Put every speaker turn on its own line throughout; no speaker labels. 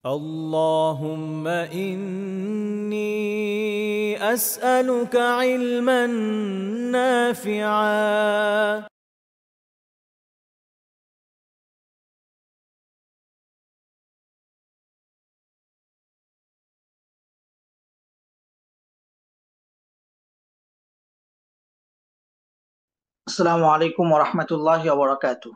اللهم إني أسألك علما نافعا.
আসসালামু আলাইকুম ওরহমতুল্লাহি ওবরাকাতু।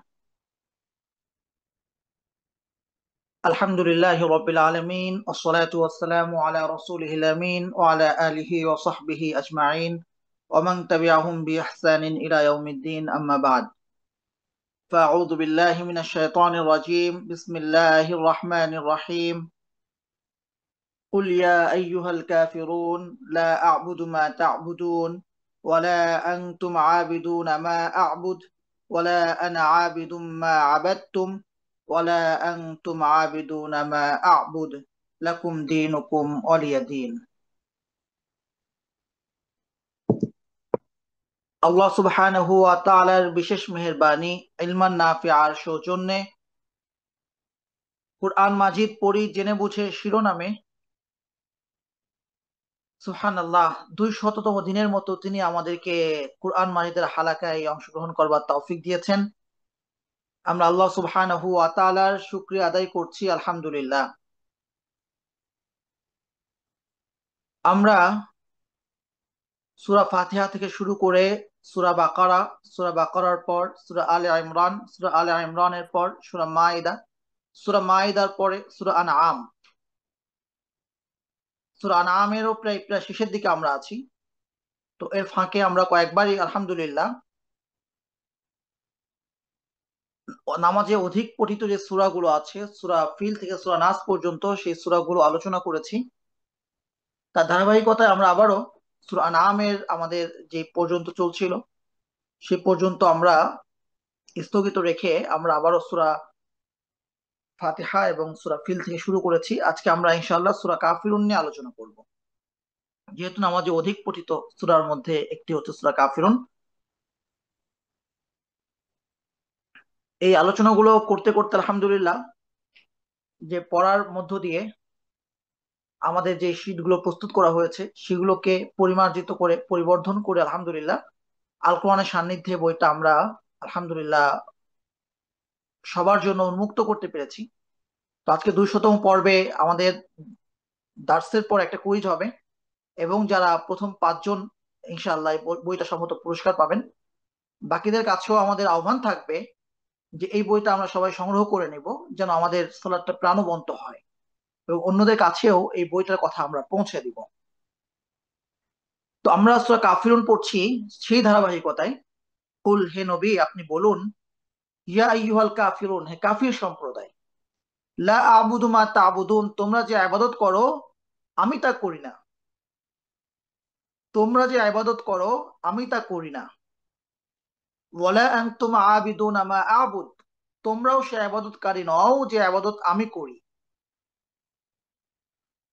আলহামদুলিল্লাহি রাব্বিল আলামিন ওয়াসসালাতু ওয়াসসালামু আলা রাসূলিহিল আমিন ওয়া আলা আলিহি ওয়া সাহবিহি আজমাইন ওয়া মান তাবিআহুম বিইহসানিন ইলা ইয়াউমিদ্দিন, আম্মা বা'দ। ফাআউযু বিল্লাহি মিনাশ শাইতানির রাজীম। বিসমিল্লাহির রাহমানির রহিম। قل يا أيها الكافرون لا أعبد ما تعبدون ولا أنتم عابدون ما أعبد ولا أنا عابد ما عبدتم ولا أنتم عابدون ما أعبد لكم دينكم ولي دين। আল্লাহ সুবহানাহু ওয়া তাআলার বিশেষ মেহেরবানি ইলমান নাফিআর সৌজন্যে কুরআন মাজিদ পড়ি জেনে বুঝে শিরোনামে সুবহানাল্লাহ 200তম দিনের মতো তিনি আমাদেরকে কুরআন মাজিদের হালাকায় অংশগ্রহণ করবার তৌফিক দিয়েছেন। আমরা আল্লাহ সুবহানাহু ওয়া তাআলার শুকরিয়া আদায় করছি, আলহামদুলিল্লাহ। আমরা সূরা ফাতিহা থেকে শুরু করে সূরা বাকারা, সূরা বাকারার পর সূরা আলে ইমরান, সূরা আলে ইমরানের পর সূরা মাইদা, সূরা মাইদার পরে সূরা আনআম, সূরা আনআমেরও প্রায় প্রায় শেষের দিকে আমরা আছি। তো এর ফাঁকে আমরা কয়েকবারই আলহামদুলিল্লাহ নামাজে অধিক পঠিত যে সূরাগুলো আছে, সূরা ফিল থেকে সূরা নাস পর্যন্ত, সেই সূরাগুলো আলোচনা করেছি। তার ধারাবাহিকতায় আমরা আবারও সূরা আনআমের আমাদের যে পর্যন্ত চলছিল সে পর্যন্ত আমরা স্থগিত রেখে আমরা আবারও সূরা ফাতিহা এবং সূরা ফিল থেকে শুরু করেছি। আজকে আমরা ইনশাআল্লাহ সূরা কাফিরুন নিয়ে আলোচনা করব। যেহেতু নামাজে অধিক পঠিত সূরার মধ্যে একটি হচ্ছে সূরা কাফিরুন। এই আলোচনাগুলো করতে করতে আলহামদুলিল্লাহ যে পড়ার মধ্য দিয়ে আমাদের যে শীটগুলো প্রস্তুত করা হয়েছে সেগুলোকে পরিমার্জিত করে পরিবর্ধন করে আলহামদুলিল্লাহ আল কোরআনের সান্নিধ্যে বইটা আমরা আলহামদুলিল্লাহ সবার জন্য উন্মুক্ত করতে পেরেছি। তো আজকে 200তম পর্বে আমাদের দার্সের পর একটা কুইজ হবে এবং যারা প্রথম 5 জন ইনশাআল্লাহ এই বইটা সম্ভবত পুরস্কার পাবেন। বাকিদের কাছেও আমাদের আহ্বান থাকবে যে এই বইটা আমরা সবাই সংগ্রহ করে নেব, যেন আমাদের সালাতটা প্রাণবন্ত হয় এবং অন্যদের কাছেও এই বইটার কথা আমরা পৌঁছে দিব। তো আমরা সূরা কাফিরুন পড়ছি সেই ধারাবাহিকতায়। কুল, হে নবী আপনি বলুন, ইয়া আইয়ুহাল কাফিরুন, হে কাফির সম্প্রদায়, লা আবুদু মা তা'বুদুন, তোমরা যে ইবাদত করো আমি তা করি না। তোমরা যে ইবাদত করো আমি তা করি না। ওয়ালা আনতুম আবিদুনা মা আ'বুদ, তোমরাও সে ইবাদতকারী নও যে ইবাদত আমি করি।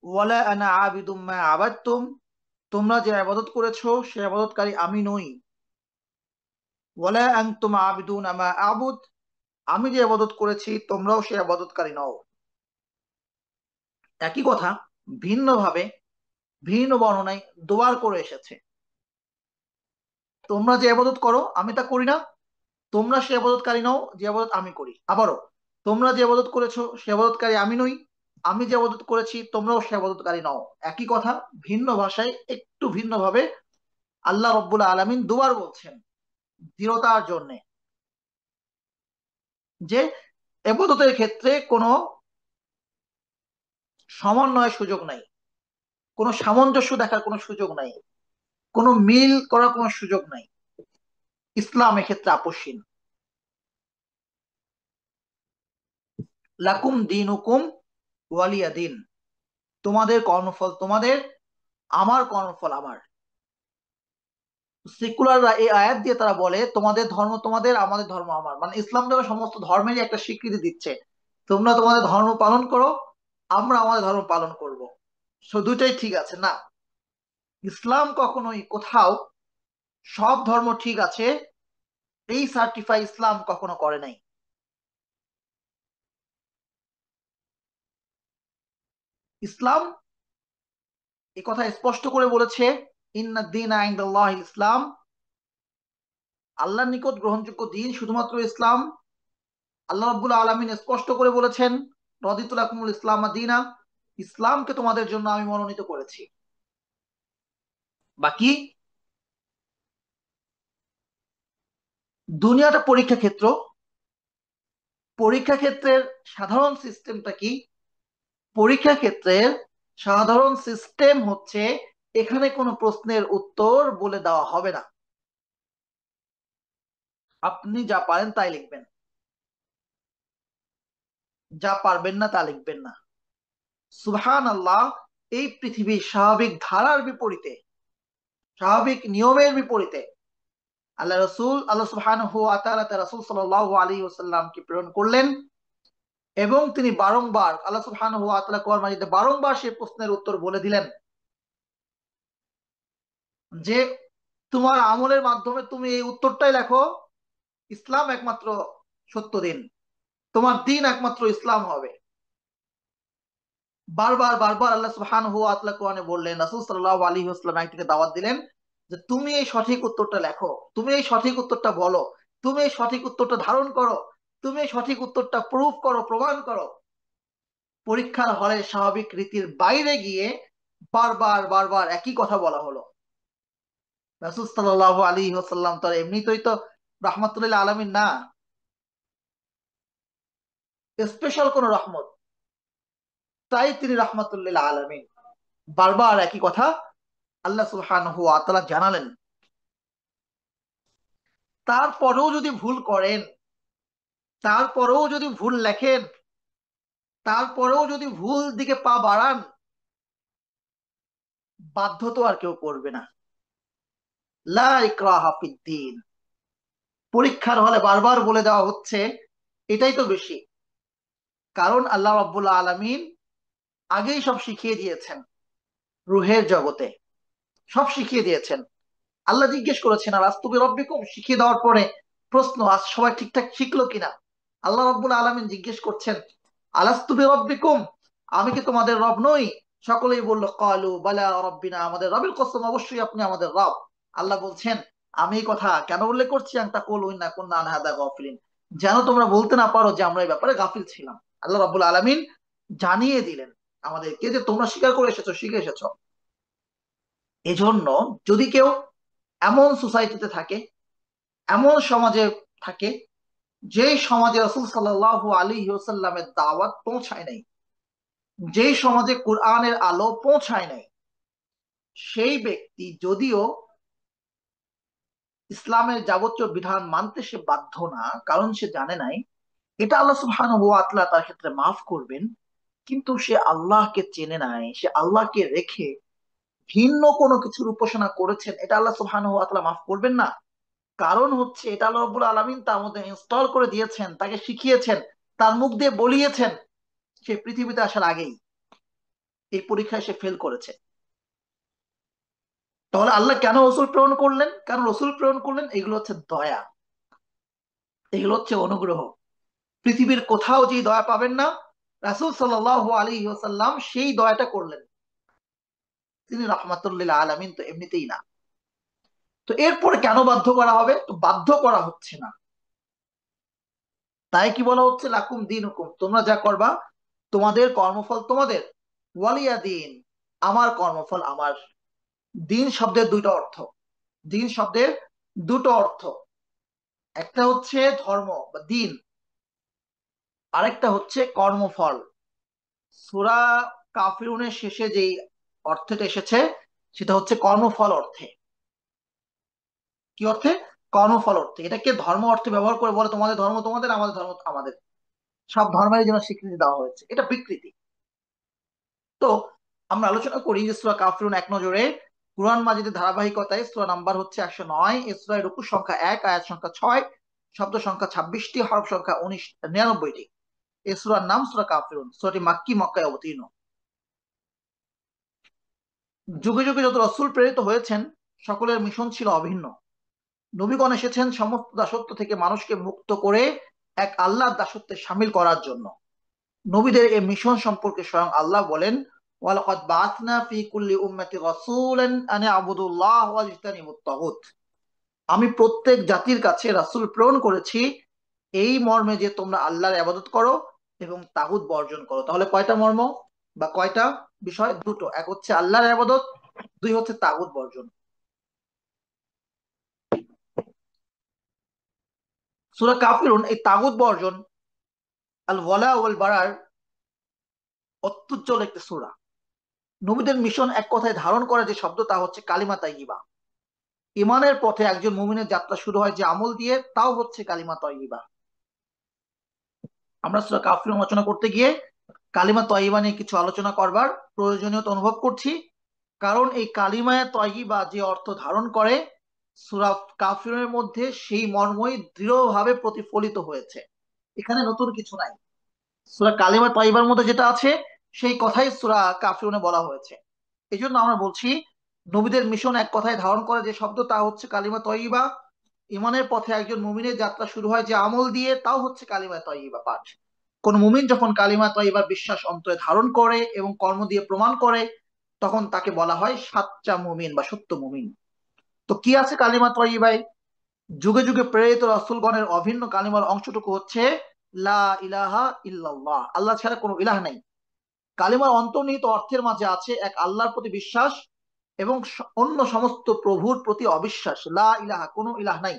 ওয়ালা আনা আবিদুম মা আবাদতুম, তোমরা যে ইবাদত করেছো সে ইবাদতকারী আমি নই। ওয়ালা আনতুম আবিদুনা মা আ'বুদ, আমি যে ইবাদত করেছি তোমরাও সে ইবাদতকারী নও। একই কথা ভিন্নভাবে ভিন্ন বর্ণনায় দুবার করে এসেছে। তোমরা যে ইবাদত করো আমি তা করি না, তোমরা সে ইবাদতকারী নও যে ইবাদত আমি করি। আবারও, তোমরা যে ইবাদত করেছো সে ইবাদতকারী আমি নই, আমি যে ইবাদত করেছি তোমরাও সে ইবাদতকারী নও। একই কথা ভিন্ন ভাষায় একটু ভিন্নভাবে আল্লাহ রব্বুল আলামিন দুবার বলছেন দৃঢ়তার জন্য যে ইবাদতের ক্ষেত্রে কোনো সমন্বয়ের সুযোগ নাই, কোনো সামঞ্জস্য দেখার কোনো সুযোগ নাই, কোনো মিল করার কোনো সুযোগ নাই। ইসলাম এক্ষেত্রে আপসহীন। লাকুম দীনুকুম ওয়ালিয়া দিন, তোমাদের কর্মফল তোমাদের, আমার কর্মফল আমার। সেকুলাররা এই আয়াত দিয়ে তারা বলে তোমাদের ধর্ম তোমাদের, আমাদের ধর্ম আমার, মানে ইসলাম ধর্ম সমস্ত ধর্মেরই একটা স্বীকৃতি দিচ্ছে। তোমরা তোমাদের ধর্ম পালন করো, আমরা আমাদের ধর্ম পালন করব। দুইটাই ঠিক আছে না। ইসলাম কখনোই কোথাও সব ধর্ম ঠিক আছে এই সার্টিফাই ইসলাম কখনো করে নাই। ইসলাম এ কথা স্পষ্ট করে বলেছে, ইন্নাদ-দীনা ইনদাল্লাহ ইসলাম, আল্লাহর নিকট গ্রহণযোগ্য দিন শুধুমাত্র ইসলাম। আল্লাহ রাব্বুল আলামিন স্পষ্ট করে বলেছেন, রদিতু লাকুমুল ইসলাম দীনা, ইসলামকে তোমাদের জন্য আমি মনোনীত করেছি। বাকি দুনিয়াটা পরীক্ষা ক্ষেত্র। পরীক্ষা ক্ষেত্রের সাধারণ সিস্টেমটা কি? পরীক্ষা ক্ষেত্রের সাধারণ সিস্টেম হচ্ছে, এখানে কোনো প্রশ্নের উত্তর বলে দেওয়া হবে না, আপনি যা পারেন তাই লিখবেন, যা পারবেন না তা লিখবেন না। সুবহানাল্লাহ, এই পৃথিবীর স্বাভাবিক ধারার বিপরীতে, স্বাভাবিক নিয়মের বিপরীতে আল্লাহ সুবহানাহু ওয়া তাআলা তার রাসূল সাল্লাল্লাহু আলাইহি ওয়াসাল্লামকে প্রেরণ করলেন, এবং তিনি বারংবার, আল্লাহ সুবহানাহু ওয়া তাআলা কোরআন মাজিদে বারংবার সেই প্রশ্নের উত্তর বলে দিলেন যে তোমার আমলের মাধ্যমে তুমি এই উত্তরটাই লেখো, ইসলাম একমাত্র সত্য দিন, তোমার দিন একমাত্র ইসলাম হবে। বারবার বারবার আল্লাহ সুবহানাহু ওয়া তাআলা কোরআনে বললেন, রাসূল সাল্লাল্লাহু আলাইহি ওয়াসাল্লাম একদিকে দাওয়াত দিলেন যে তুমি এই সঠিক উত্তরটা লেখো, তুমি এই সঠিক উত্তরটা বলো, তুমি এই সঠিক উত্তরটা ধারণ করো, তুমি এই সঠিক উত্তরটা প্রুফ করো, প্রমাণ করো। পরীক্ষার হলে স্বাভাবিক রীতির বাইরে গিয়ে বারবার বারবার একই কথা বলা হলো। রাসূল সাল্লাল্লাহু আলাইহি ওয়াসাল্লাম তো এমনিতেই তো রাহমাতুল লিল আলামিন না, স্পেশাল কোন রহমত, তাই তিনি রাহমাতুল লিল আলামিন। বারবার একই কথা আল্লাহ সুবহানাহু ওয়া তাআলা জানালেন। তারপরেও যদি ভুল করেন, তারপরেও যদি ভুল লেখেন, তারপরেও যদি ভুল দিকে পা বাড়ান, বাধ্য তো আর কেউ করবে না। লা ইকরাহা ফিদ্দীন। পরীক্ষার হলে বারবার বলে দেওয়া হচ্ছে, এটাই তো বেশি। কারণ আল্লাহ রাব্বুল আলামিন আগেই সব শিখিয়ে দিয়েছেন, রুহের জগতে সব শিখিয়ে দিয়েছেন। আল্লাহ জিজ্ঞেস করেছেন আলাস্তু বিরব্বিকুম, শিখিয়ে দেওয়ার পরে প্রশ্ন, আজ সবাই ঠিকঠাক শিখলো কিনা? আল্লাহ রাব্বুল আলামিন জিজ্ঞেস করছেন আলাস্তু বিরব্বিকুম, আমি কি তোমাদের রব নই? সকলেই বলল ক্বালু বালা রাব্বিনা, আমাদের রবের কসম, অবশ্যই আপনি আমাদের রব। আল্লাহ বলছেন আমি এই কথা কেন উল্লেখ করছি, আনতা কুলু ইন্না কুননা আন হাদা গাফিলিন, যেন তোমরা বলতে না পারো যে আমরা এই ব্যাপারে গাফিল ছিলাম। আল্লাহ রাব্বুল আলামিন জানিয়ে দিলেন আমাদেরকে যে তোমরা স্বীকার করে এসেছো, শিখে এসেছো। এজন্য যদি কেউ এমন সোসাইটিতে থাকে, এমন সমাজে থাকে, যে সমাজে রাসূল সাল্লাল্লাহু আলাইহি ওয়াসাল্লামের দাওয়াত পৌঁছায় নাই, যে সমাজে কোরআনের আলো পৌঁছায় নাই, সেই ব্যক্তি যদিও ইসলামের যাবতীয় বিধান মানতে সে বাধ্য না, কারণ সে জানে নাই, এটা আল্লাহ সুবহানাহু ওয়া তাআলা তার ক্ষেত্রে মাফ করবেন। কিন্তু সে আল্লাহকে চেনে নাই, সে আল্লাহকে রেখে ভিন্ন কোনো কিছুর উপাসনা করেছেন, এটা আল্লাহ সুবহানাহু ওয়া তাআলা মাফ করবেন না। কারণ হচ্ছে এটা আল্লাহ রাব্বুল আলামিন তার মধ্যে ইনস্টল করে দিয়েছেন, তাকে শিখিয়েছেন, তার মুখ দিয়ে বলিয়েছেন। সে পৃথিবীতে আসার আগেই এই পরীক্ষায় সে ফেল করেছে। তাহলে আল্লাহ কেন রসুল প্রেরণ করলেন? কেন রসুল প্রেরণ করলেন? এগুলো হচ্ছে দয়া, এগুলো হচ্ছে অনুগ্রহ। পৃথিবীর কোথাও যে দয়া পাবেন না, রাসূল সাল্লাল্লাহু আলাইহি ওয়াসাল্লাম সেই দয়াটা করলেন। তিনি রাহমাতুল লিল আলামিন তো এমনিতেই না। তো এরপরে কেন বাধ্য করা হবে? তো বাধ্য করা হচ্ছে না, তাই কি বলা হচ্ছে লাকুম দীনুকুম, তোমরা যা করবা তোমাদের কর্মফল তোমাদের, ওয়ালিয়া দিন, আমার কর্মফল আমার। দিন শব্দের দুটো অর্থ, দিন শব্দের দুটো অর্থ, একটা হচ্ছে ধর্ম বা দিন, আরেকটা হচ্ছে কর্মফল। সূরা কাফিরুনের শেষে যেই অর্থটা এসেছে সেটা হচ্ছে কর্মফল অর্থে। কি অর্থে? কর্মফল অর্থে। এটাকে ধর্ম অর্থে ব্যবহার করে বলে তোমাদের ধর্ম তোমাদের, আমাদের ধর্ম আমাদের, সব ধর্মের জন্য স্বীকৃতি দেওয়া হয়েছে, এটা বিকৃতি। তো আমরা আলোচনা করি যে সূরা কাফিরুন এক নজরে কুরআন মাজিদের ধারাবাহিকতায় সূরা নাম্বার হচ্ছে 109, এই সূরার রুকু সংখ্যা 1, আয়াত সংখ্যা 6, শব্দ সংখ্যা 26টি, হরফ সংখ্যা 99টি। এই সূরার নাম সূরা কাফিরুন। সূরাটি মাক্কি, মক্কায় অবতীর্ণ। যুগে যুগে যত রাসূল প্রেরিত হয়েছেন সকলের মিশন ছিল অভিন্ন। নবীগণ এসেছেন সমস্ত দাসত্ব থেকে মানুষকে মুক্ত করে এক আল্লাহর দাসত্বে শামিল করার জন্য। নবীদের এই মিশন সম্পর্কে স্বয়ং আল্লাহ বলেন, ওয়ালাকাদ বাআসনা ফি কুল্লি উম্মাতি রাসূলান আন ই'বুদুল্লাহ ওয়াজতানিবুত তাগুত। আমি প্রত্যেক জাতির কাছে রাসূল প্রেরণ করেছি এই মর্মে যে তোমরা আল্লাহর ইবাদত করো এবং তাগুত বর্জন করো। তাহলে কয়টা মর্ম বা কয়টা বিষয়? দুটো। এক হচ্ছে আল্লাহর ইবাদত, দুই হচ্ছে তাগুত বর্জন। সূরা কাফিরুন এই তাগুত বর্জন আল ওয়ালা ওয়াল বারার অত্যুজ্জ্বল একটি সূরা। নবীদের মিশন এক কথায় ধারণ করে যে শব্দ তা হচ্ছে কালিমা তাইয়িবা। ইমানের পথে একজন মুমিনের যাত্রা শুরু হয় যে আমল দিয়ে, তাও হচ্ছে কালিমা তাইয়িবা। আমরা সূরা কাফিরুন আলোচনা করতে গিয়ে কালিমা তাইয়িবা নিয়ে কিছু আলোচনা করবার প্রয়োজনীয়তা অনুভব করছি, কারণ এই কালিমায়ে তাইয়িবা যে অর্থ ধারণ করে সূরা কাফিরুনের মধ্যে সেই মর্মই দৃঢ়ভাবে প্রতিফলিত হয়েছে। এখানে নতুন কিছু নাই। সূরা কালিমা তাইয়িবার মধ্যে যেটা আছে সেই কথাই সূরা কাফিরুনে বলা হয়েছে। এই জন্য আমরা বলছি নবীদের মিশন এক কথায় ধারণ করে যে শব্দ তা হচ্ছে কালিমা তয়্যিবা। ইমানের পথে একজন মুমিনের যাত্রা শুরু হয় যে আমল দিয়ে, তাও হচ্ছে কালিমা তয়্যিবা পাঠ। কোন মুমিন যখন কালিমা তয়্যিবার বিশ্বাস অন্তরে ধারণ করে এবং কর্ম দিয়ে প্রমাণ করে, তখন তাকে বলা হয় সাচ্চা মুমিন বা সত্য মুমিন। তো কি আছে কালিমা তয়্যিবায়? যুগে যুগে প্রেরিত রাসূলগণের অভিন্ন কালিমার অংশটুকু হচ্ছে লা ইলাহা ইল্লাল্লাহ, আল্লাহ ছাড়া কোনো ইলাহ নাই। কালিমার অন্তর্নিহিত অর্থের মাঝে আছে এক আল্লাহর প্রতি বিশ্বাস এবং অন্য সমস্ত প্রভুর প্রতি অবিশ্বাস। লা ইলাহা, কোনো ইলাহ নাই,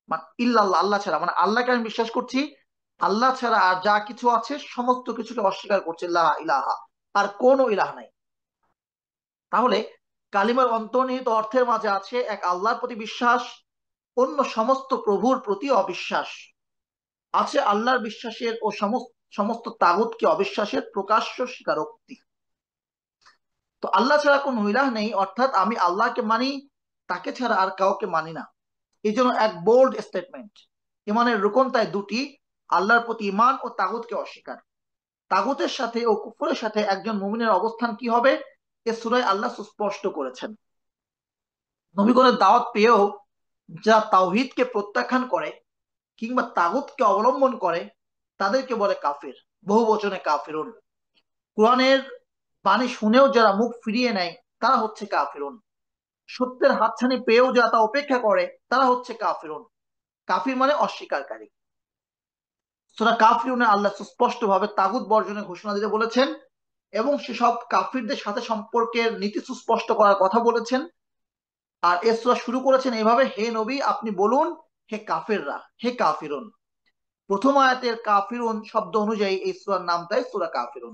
মানে ইল্লাল্লাহ, আল্লাহ ছাড়া, মানে আল্লাহকে আমি বিশ্বাস করছি, আল্লাহ ছাড়া আর যা কিছু আছে সমস্ত কিছুকে অস্বীকার করছে। লা ইলাহা, আর কোনো ইলাহ নাই। তাহলে কালিমার অন্তর্নিহিত অর্থের মাঝে আছে এক আল্লাহর প্রতি বিশ্বাস, অন্য সমস্ত প্রভুর প্রতি অবিশ্বাস, আছে আল্লাহর বিশ্বাসের ও সমস্ত সমস্ত তাগুতকে অবিশ্বাসের প্রকাশ্য স্বীকারোক্তি। তো আল্লাহ ছাড়া কোনো ইলাহ নেই, অর্থাৎ আমি আল্লাহকে মানি, তাকে ছাড়া আর কাউকে মানি না। এই জন্য এক বোল্ড স্টেটমেন্ট। ইমানের রুকন তাই দুটি: আল্লাহর প্রতি ইমান ও তাগুতকে অস্বীকার। তাগুতের সাথে ও কুফরের সাথে একজন মুমিনের অবস্থান কি হবে এ সূরায় আল্লাহ সুস্পষ্ট করেছেন। নবীগণের দাওয়াত পেয়েও যা তাওহীদকে প্রত্যাখ্যান করে কিংবা তাগুতকে অবলম্বন করে তাদেরকে বলে কাফির, বহু বচনে কাফিরুন। কোরআনের বাণী শুনেও যারা মুখ ফিরিয়ে নেয় তারা হচ্ছে কাফিরুন। সত্যের হাতছানি পেয়েও যারা তা উপেক্ষা করে তারা হচ্ছে কাফিরুন। কাফির মানে অস্বীকারী। সূরা কাফিরুনে আল্লাহ সুস্পষ্ট ভাবে তাগুত বর্জনের ঘোষণা দিতে বলেছেন এবং সেসব কাফিরদের সাথে সম্পর্কের নীতি সুস্পষ্ট করার কথা বলেছেন। আর এ সূরা শুরু করেছেন এভাবে: হে নবী, আপনি বলুন, হে কাফিররা, হে কাফিরুন। প্রথম আয়াতের কাফিরুন শব্দ অনুযায়ী এই সূরার নাম তাই সূরা কাফিরুন।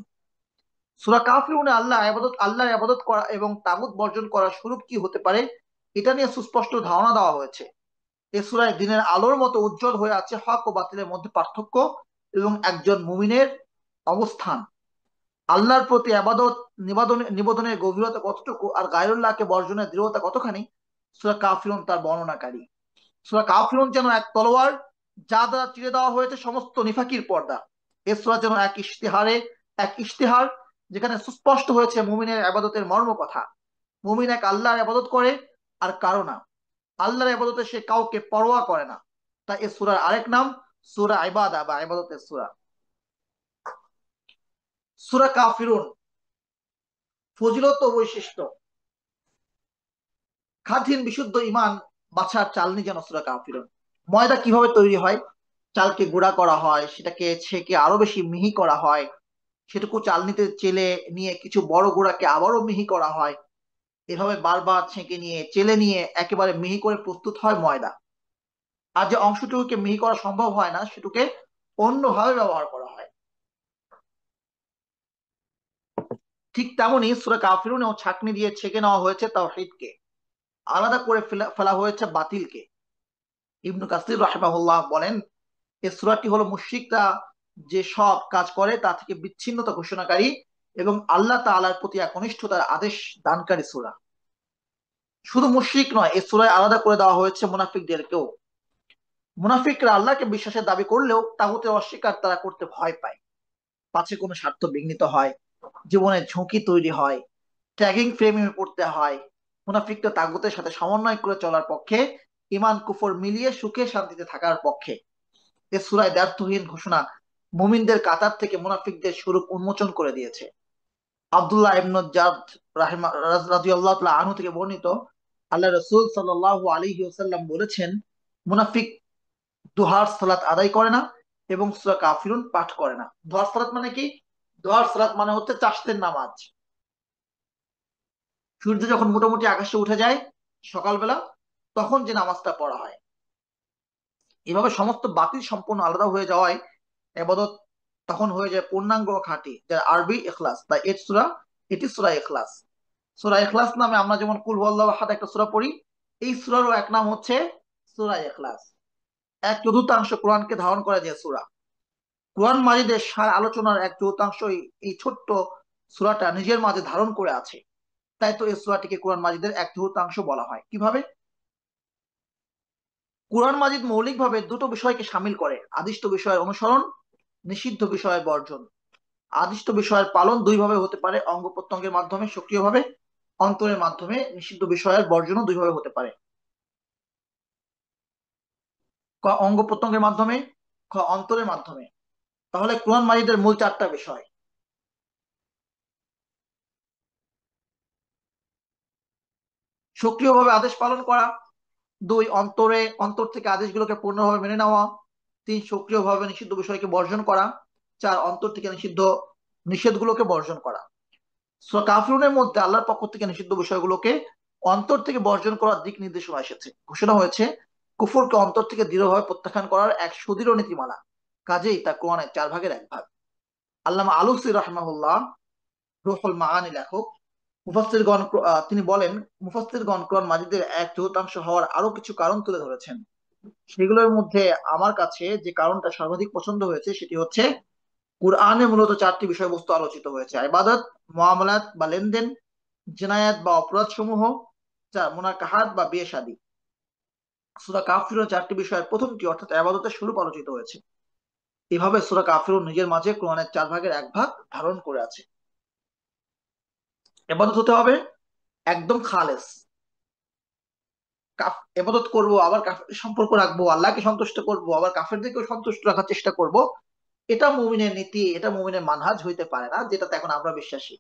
সূরা কাফিরুনে আল্লাহর ইবাদত করা এবং তাগুত বর্জন করার স্বরূপ কি হতে পারে এটা নিয়ে সুস্পষ্ট ধারণা দেওয়া হয়েছে। এ সূরায় দিনের আলোর মতো উজ্জ্বল হয়ে আছে হক ও বাতিলের মধ্যে পার্থক্য এবং একজন মুমিনের অবস্থান। আল্লাহর প্রতি ইবাদত নিবেদনের গভীরতা কতটুকু আর গায়রুল্লাহকে বর্জনের দৃঢ়তা কতখানি, সূরা কাফিরুন তার বর্ণনাকারী। সূরা কাফিরুন যেন এক তলোয়ার যা দ্বারা চিরে দেওয়া হয়েছে সমস্ত নিফাকির পর্দা। এ সূরা যেন এক ইশতেহার যেখানে সুস্পষ্ট হয়েছে মুমিনের ইবাদতের মর্ম কথা। মুমিন এক আল্লাহর ইবাদত করে আর কারো না। আল্লাহর ইবাদতে সে কাউকে পরোয়া করে না। তাই এ সূরার আরেক নাম সূরা ইবাদা বা ইবাদতের সূরা। সূরা কাফিরুন ফজিলত ও বৈশিষ্ট্য। খাঁটিন বিশুদ্ধ ঈমান বাছার চালনি যেন সূরা কাফিরুন। ময়দা কিভাবে তৈরি হয়? চালকে গুঁড়া করা হয়, সেটাকে ছেঁকে আরো বেশি মিহি করা হয়, সেটুকু চালনিতে চেলে নিয়ে কিছু বড় গুঁড়াকে আবারও মিহি করা হয়। এভাবে বারবার ছেঁকে নিয়ে চেলে নিয়ে একেবারে মিহি করে প্রস্তুত হয় ময়দা। আর যে অংশটুকুকে মিহি করা সম্ভব হয় না সেটুকে অন্যভাবে ব্যবহার করা হয়। ঠিক তেমনি সূরা কাফিরুনেও ছাঁকনি দিয়ে ছেঁকে নেওয়া হয়েছে তাওহীদকে, আলাদা করে ফেলা হয়েছে বাতিলকে। ইবনু কাসির রাহিমাহুল্লাহ বলেন, এই সূরাটি হলো মুশরিকরা যে সব কাজ করে তা থেকে বিচ্ছিন্নতা ঘোষণাকারী এবং আল্লাহ তাআলার প্রতি একনিষ্ঠতার আদেশ দানকারী সূরা। শুধু মুশরিক নয়, এই সূরায় আলাদা করে দেওয়া হয়েছে মুনাফিকদেরকেও। মুনাফিকরা আল্লাহকে বিশ্বাসের দাবি করলেও তাগুতের অস্বীকার তারা করতে ভয় পায়। পাছে কোনো স্বার্থ বিঘ্নিত হয়, জীবনে ঝুঁকি তৈরি হয়, ট্যাগিং ফ্রেমে পড়তে হয়। মুনাফিকরা তাগুতের সাথে সমন্বয় করে চলার পক্ষে, ইমান কুফর মিলিয়ে সুখে শান্তিতে থাকার পক্ষে। এ সূরায় দ্ব্যর্থহীন ঘোষণা মুমিনদের কাতার থেকে মুনাফিকদের স্বরূপ উন্মোচন করে দিয়েছে। আব্দুল্লাহ ইবনে জাদ রাদিয়াল্লাহু তাআলা আনহু থেকে বর্ণিত, আল্লাহ রাসূল সাল্লাল্লাহু আলাইহি ওয়াসাল্লাম বলেছেন, মুনাফিক দুহার সালাত আদায় করে না এবং সূরা কাফিরুন পাঠ করে না। দুহার সালাত মানে কি? দুহার সালাত মানে হচ্ছে চাশতের নামাজ। সূর্য যখন মোটামুটি আকাশে উঠে যায় সকালবেলা, তখন যে নামাজটা পড়া হয়। এভাবে সমস্ত বাতিল সম্পূর্ণ আলাদা হয়ে যাওয়ায় এবাদত তখন হয়ে যায় পূর্ণাঙ্গ ও খাঁটি, যার আরবি ইখলাস। তাই এটি সূরা ইখলাস। সূরা ইখলাস নামে আমরা যেমন কুল হুয়াল্লাহু আহাদ একটা সূরা পড়ি, এই সূরারও এক নাম হচ্ছে সূরা ইখলাস। এক চতুর্থাংশ কোরআনকে ধারণ করে যে সূরা। কোরআন মাজিদের সার আলোচনার এক চতুর্থাংশ এই ছোট্ট সূরাটা নিজের মাঝে ধারণ করে আছে। তাই তো এই সূরাটিকে কোরআন মাজিদের এক চতুর্থাংশ বলা হয়। কিভাবে? কোরআন মাজিদ মৌলিকভাবে দুটো বিষয়কে শামিল করে: আদিষ্ট বিষয়ের অনুসরণ, নিষিদ্ধ বিষয়ের বর্জন। আদিষ্ট বিষয়ের পালন দুই ভাবে হতে পারে: অঙ্গ প্রত্যঙ্গের মাধ্যমে সক্রিয়ভাবে, অন্তরের মাধ্যমে। নিষিদ্ধ বিষয়ের বর্জনও দুই ভাবে হতে পারে: ক অঙ্গ প্রত্যঙ্গের মাধ্যমে, খ অন্তরের মাধ্যমে। তাহলে কোরআন মাজিদের মূল চারটা বিষয়: সক্রিয়ভাবে আদেশ পালন করা, দুই অন্তর থেকে আদেশগুলোকে পূর্ণভাবে মেনে নেওয়া, তিন সক্রিয়ভাবে নিষিদ্ধ বিষয়কে বর্জন করা, চার অন্তর থেকে নিষেধগুলোকে বর্জন করা। সূরা কাফিরুনের মধ্যে আল্লাহর পক্ষ থেকে নিষিদ্ধ বিষয়গুলোকে অন্তর থেকে বর্জন করার দিক নির্দেশনা এসেছে। ঘোষণা হয়েছে কুফরকে অন্তর থেকে দৃঢ়ভাবে প্রত্যাখ্যান করার এক সুদৃঢ় নীতিমালা। কাজেই তা কোরআনের 4 ভাগের 1 ভাগ। আল্লামা আলুসি রাহমাহুল্লাহ, রুহুল মাআনি লেখক, তিনি বলেন, মুফাসসিরগণ কোরআন মাজিদের এক চতুর্থাংশ হওয়ার আরো কিছু কারণ তুলে ধরেছেন। সেগুলোর মধ্যে আমার কাছে যে কারণটা সর্বাধিক পছন্দ হয়েছে সেটি হচ্ছে, কুরআনে মূলত 4টি বিষয়বস্তু আলোচিত হয়েছে: ইবাদত, মুআমালাত বা লেনদেন, জিনায়াত বা অপরাধ সমূহ, মুনাকাহাত বা বিয়ে শাদী। সূরা কাফিরুন 4টি বিষয়ের প্রথমটি অর্থাৎ ইবাদতের স্বরূপ আলোচিত হয়েছে। এভাবে সূরা কাফিরুন নিজের মাঝে কোরআনের 4 ভাগের 1 ভাগ ধারণ করে আছে। ইবাদত হতে হবে একদম খালেস। ইবাদত করব, আবার কাফের সম্পর্ক রাখবো, আল্লাহকে সন্তুষ্ট করব, আবার কাফেরদেরকেও সন্তুষ্ট রাখার চেষ্টা করব। এটা মুমিনের নীতি, এটা মুমিনের মানহাজ হইতে পারে না, যেটাতে এখন আমরা বিশ্বাসী।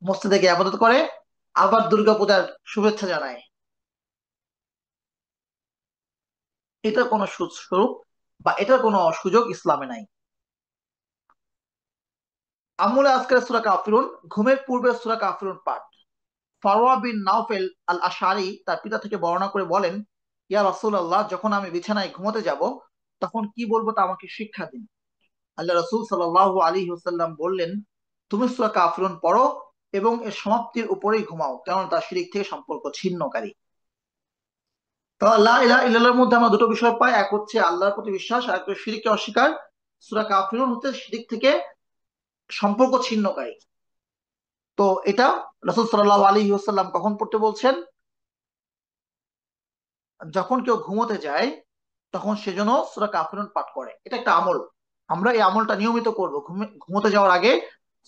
মসজিদে গিয়ে ইবাদত করে, আবার দুর্গাপূজার শুভেচ্ছা জানায়। এটার কোনো স্বরূপ বা এটার কোনো সুযোগ ইসলামে নাই। আমলে আজকের সূরা কাফিরুন, ঘুমের পূর্বে সূরা কাফিরুন পাঠ। ফারওয়া বিন নাওফেল আল আশআরী তার পিতা থেকে বর্ণনা করে বলেন, ইয়া রাসূলুল্লাহ, যখন আমি বিছানায় ঘুমোতে যাব তখন কি বলবো তা আমাকে শিক্ষা দিন। আল্লাহ রাসূল সাল্লাল্লাহু আলাইহি ওয়াসাল্লাম বললেন, তুমি সূরা কাফিরুন পড়ো এবং এর সমাপ্তির উপরেই ঘুমাও, কারণ তা শিরক থেকে সম্পর্ক ছিন্নকারী। তো লা ইলাহা ইল্লাল্লাহর মধ্যে আমরা দুটো বিষয় পাই: এক হচ্ছে আল্লাহর প্রতি বিশ্বাস, আর এক হচ্ছে শিরককে অস্বীকার। সূরা কাফিরুন হচ্ছে শিরক থেকে সম্পর্ক ছিন্নকারী। তো এটা রাসূল সাল্লাল্লাহু আলাইহি ওয়াসাল্লাম কখন পড়তে বলছেন? যখন কেউ ঘুমোতে যায় তখন সেজন্য সূরা কাফিরুন পাঠ করে। এটা একটা আমল, আমরা এই আমলটা নিয়মিত করব। ঘুমোতে যাওয়ার আগে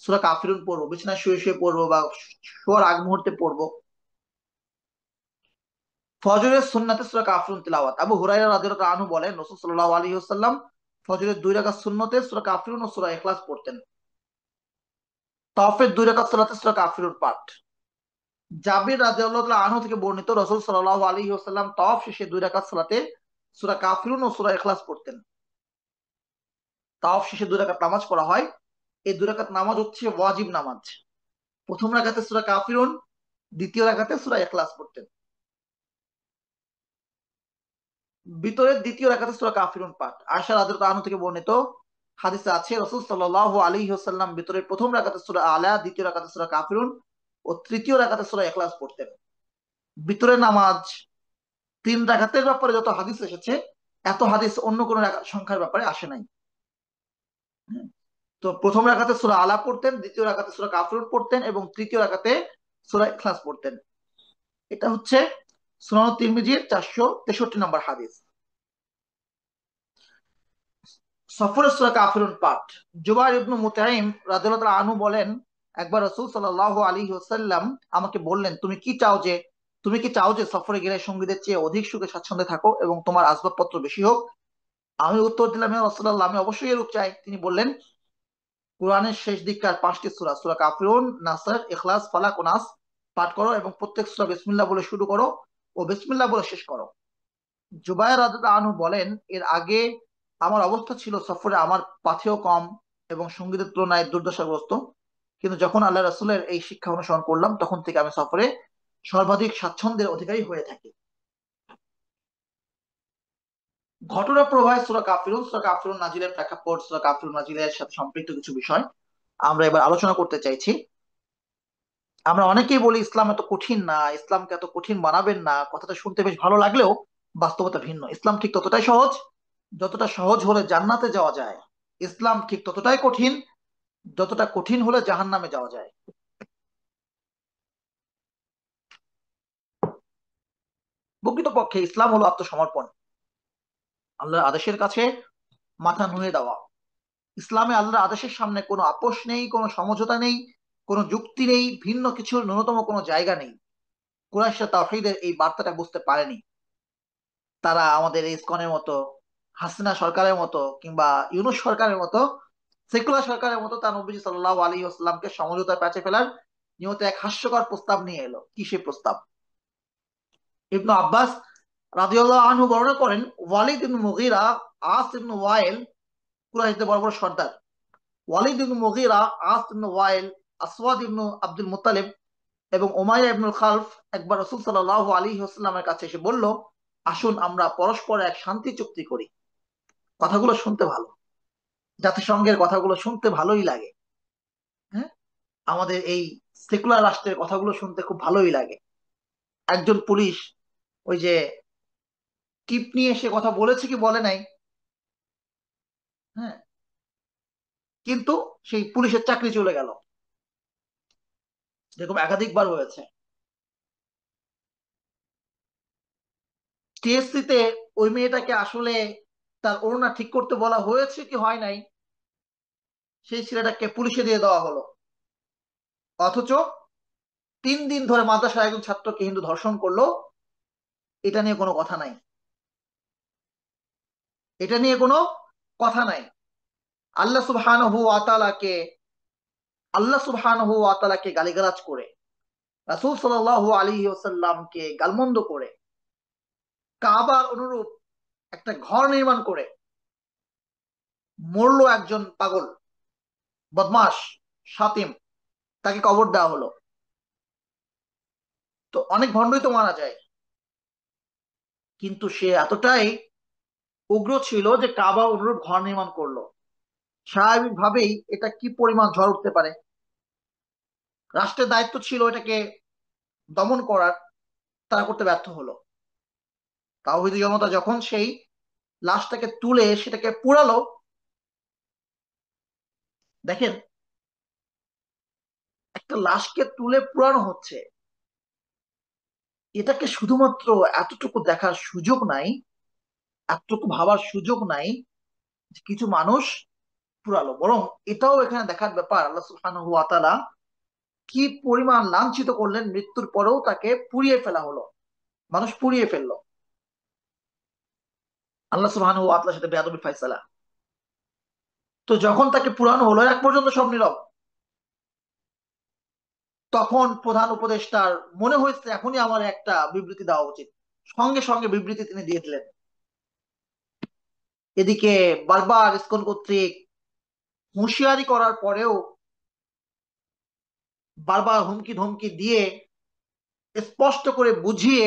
সূরা কাফিরুন পড়বো, বিছানায় শুয়ে শুয়ে পড়বো বা শোয়ার আগ মুহূর্তে পড়বো। ফজরের সুন্নাতে সূরা কাফিরুন তিলাওয়াত। আবু হুরায়রা রাদিয়াল্লাহু আনহু বলেন, রাসূল সাল্লাল্লাহু আলাইহি ওয়াসাল্লাম ফজরের 2 রাকাত সুন্নতে সূরা কাফিরুন ও সূরা ইখলাস পড়তেন। তাওয়াফের 2 রাকাত সালাতে সূরা কাফিরুন পাঠ। জাবির রাদিয়াল্লাহু তাআলা আনহু থেকে বর্ণিত, রাসূল সাল্লাল্লাহু আলাইহি ওয়াসাল্লাম তাওয়াফ শেষে 2 রাকাত সালাতে সূরা কাফিরুন ও সূরা ইখলাস পড়তেন। তাওয়াফ শেষে 2 রাকাত নামাজ পড়া হয়। এই 2 রাকাত নামাজ হচ্ছে ওয়াজিব নামাজ। প্রথম রাকাতে সূরা কাফিরুন, দ্বিতীয় রাকাতে সূরা ইখলাস পড়তেন। ভিতরের দ্বিতীয় রাকাতে সূরা কাফিরুন পাঠ। আয়েশা রাদিয়াল্লাহু আনহা থেকে বর্ণিত হাদিসে আছে, রাসূল সাল্লাল্লাহু আলাইহি ওয়াসাল্লাম ভিতরের প্রথম রাকাতে সূরা আলা, দ্বিতীয় রাকাতে সূরা কাফিরুন ও তৃতীয় রাকাতে সূরা ইখলাস পড়তেন। ভিতরের নামাজ 3 রাকাতের ব্যাপারে যত হাদিস এসেছে, এত হাদিস অন্য কোন সংখ্যার ব্যাপারে আসে নাই। হুম। তো প্রথম রাকাতে সূরা আলা পড়তেন, দ্বিতীয় রাকাতে সূরা কাফিরুন পড়তেন এবং তৃতীয় রাকাতে সূরা ইখলাস পড়তেন। এটা হচ্ছে সুনান তিরমিজির 463 নম্বর হাদিস। সফরের সূরা কাফিরুন পাঠ। জুবাইর ইবনে মুতাইম রাদিয়াল্লাহু তাআলা আনহু বলেন, একবার রাসূল সাল্লাল্লাহু আলাইহি ওয়াসাল্লাম আমাকে বললেন, তুমি কি চাও যে সফরে গেলে সঙ্গীদের চেয়ে অধিক সুখে স্বাচ্ছন্দ্যে থাকো এবং তোমার আসবাবপত্র বেশি হোক? আমি উত্তর দিলাম, ইয়া রাসূলুল্লাহ, আমি অবশ্যই এরূপ চাই। তিনি বললেন, কোরআনের শেষ দিককার 5টি সূরা, সূরা কাফিরুন, নাসর, ইখলাস, ফালাক ও নাস পাঠ করো এবং প্রত্যেক সূরা বিসমিল্লাহ বলে শুরু করো ও বিসমিল্লাহ বলে শেষ করো। জুবায়ের রাদিয়াল্লাহু আনহু বলেন, এর আগে আমার অবস্থা ছিল সফরে আমার পাথেয় কম এবং সঙ্গীতের তুলনায় দুর্দশাগ্রস্ত, কিন্তু যখন আল্লাহ রাসূলের এই শিক্ষা অনুসরণ করলাম তখন থেকে আমি সফরে সর্বাধিক স্বাচ্ছন্দ্যের অধিকারী হয়ে থাকি। ঘটনা প্রবাহে সূরা কাফিরুন নাজিলের প্রেক্ষাপট, সূরা কাফিরুন নাজিলের সাথে সম্পৃক্ত কিছু বিষয় আমরা এবার আলোচনা করতে চাইছি। আমরা অনেকেই বলি ইসলাম এত কঠিন না, ইসলামকে এত কঠিন বানাবেন না, কথাটা শুনতে বেশ ভালো লাগলেও বাস্তবতা ভিন্ন। ইসলাম ঠিক ততটাই সহজ যতটা সহজ হলে জান্নাতে যাওয়া যায়। ইসলাম ঠিক ততটাই কঠিন যতটা কঠিন হলে জাহান্নামে যাওয়া যায়। প্রকৃতপক্ষে ইসলাম হলো আত্মসমর্পণ, আল্লাহর আদেশের কাছে মাথা নুয়ে দেওয়া। ইসলামে আল্লাহর আদেশের সামনে কোনো আপোষ নেই, কোনো সমঝোতা নেই, কোনো যুক্তি নেই, ভিন্ন কিছুর ন্যূনতম কোনো জায়গা নেই। কুরাইশরা তাওহীদের এই বার্তাটা বুঝতে পারেনি। তারা আমাদের এই ইসকনের মতো, হাসিনা সরকারের মতো কিংবা ইউনূস সরকারের মতো, সেকুলার সরকারের মতো তার নবীজি সাল্লাল্লাহু আলাইহি ওয়াসাল্লামকে সমঝোতার প্যাচে ফেলার নিয়তে এক হাস্যকর প্রস্তাব নিয়ে এলো। কি সেই প্রস্তাব? ইবনু আব্বাস রাদিয়াল্লাহু আনহু বর্ণনা করেন, ওয়ালিদ ইবনু মুগীরা, আস ইবনু ওয়াইল, কুরাইশদের বড় বড় সর্দার, ওয়ালিদ ইবনু মুগীরা, আস ইবনু ওয়াইল, আসওয়াদ ইবনু আব্দুল মুত্তালিব এবং উমাইয়া ইবনুল খালফ একবার রাসূল সাল্লাল্লাহু আলাইহি ওয়াসাল্লামের কাছে এসে বলল, আসুন আমরা পরস্পর এক শান্তি চুক্তি করি। কথাগুলো শুনতে ভালো, জাতিসংঘের কথাগুলো শুনতে ভালোই লাগে। হ্যাঁ, আমাদের এই সেকুলার রাষ্ট্রের কথাগুলো শুনতে খুব ভালোই লাগে। একজন পুলিশ ওই যে টিপ নিয়ে সে কথা বলেছে কি বলে নাই, হ্যাঁ, কিন্তু সেই পুলিশের চাকরি চলে গেল, যেরকম একাধিকবার হয়েছে। টিএসসি তে ওই মেয়েটাকে আসলে তার ওড়না ঠিক করতে বলা হয়েছে কি হয় নাই, সেই ছেলেটাকে পুলিশে দিয়ে দেওয়া হলো। অথচ 3 দিন ধরে মাদ্রাসার একজন ছাত্রকে হিন্দু ধর্ষণ করলো, এটা নিয়ে কোনো কথা নাই, এটা নিয়ে কোনো কথা নাই। আল্লাহ সুবহানাহু ওয়া তাআলাকে আল্লাহ সুবহানাহু ওয়া তাআলাকে গালিগালাজ করে, রাসূল সাল্লাল্লাহু আলাইহি ওয়াসাল্লামকে গালমন্দ করে, কাবার অনুরূপ একটা ঘর নির্মাণ করে মরলো একজন পাগল বদমাশ শাতিম, তাকে কবর দেওয়া হলো। তো অনেক ভণ্ডই তো মারা যায়, কিন্তু সে এতটাই উগ্র ছিল যে কাবা অনুরূপ ঘর নির্মাণ করলো। স্বাভাবিকভাবেই এটা কি পরিমাণ ঝড় উঠতে পারে। রাষ্ট্রের দায়িত্ব ছিল এটাকে দমন করার, তারা করতে ব্যর্থ হলো। তাওহীদি জনতা যখন সেই লাশটাকে তুলে সেটাকে পুড়ালো, দেখেন একটা লাশকে তুলে পুড়ানো হচ্ছে, এটাকে শুধুমাত্র এতটুকু দেখার সুযোগ নাই, এতটুকু ভাবার সুযোগ নাই যে কিছু মানুষ পুরালো, বরং এটাও এখানে দেখার ব্যাপার আল্লাহ সুবহানাহু ওয়া তাআলা কি পরিমাণ লাঞ্ছিত করলেন, মৃত্যুর পরেও তাকে পুড়িয়ে ফেলা হলো, মানুষ পুড়িয়ে ফেললো। আল্লাহ সুবহানাহু ওয়া তাআলার সাথে বেয়াদবির ফায়সালা। তো যখন তাকে পুরানো হলো, এক পর্যন্ত সব নীরব, তখন প্রধান উপদেষ্টার মনে হয়েছে এখনই আমার একটা বিবৃতি দেওয়া উচিত, সঙ্গে সঙ্গে বিবৃতি তিনি দিয়ে দিলেন। এদিকে বারবার ইসকন কর্তৃক হুঁশিয়ারি করার পরেও, বারবার হুমকি ধমকি দিয়ে, স্পষ্ট করে বুঝিয়ে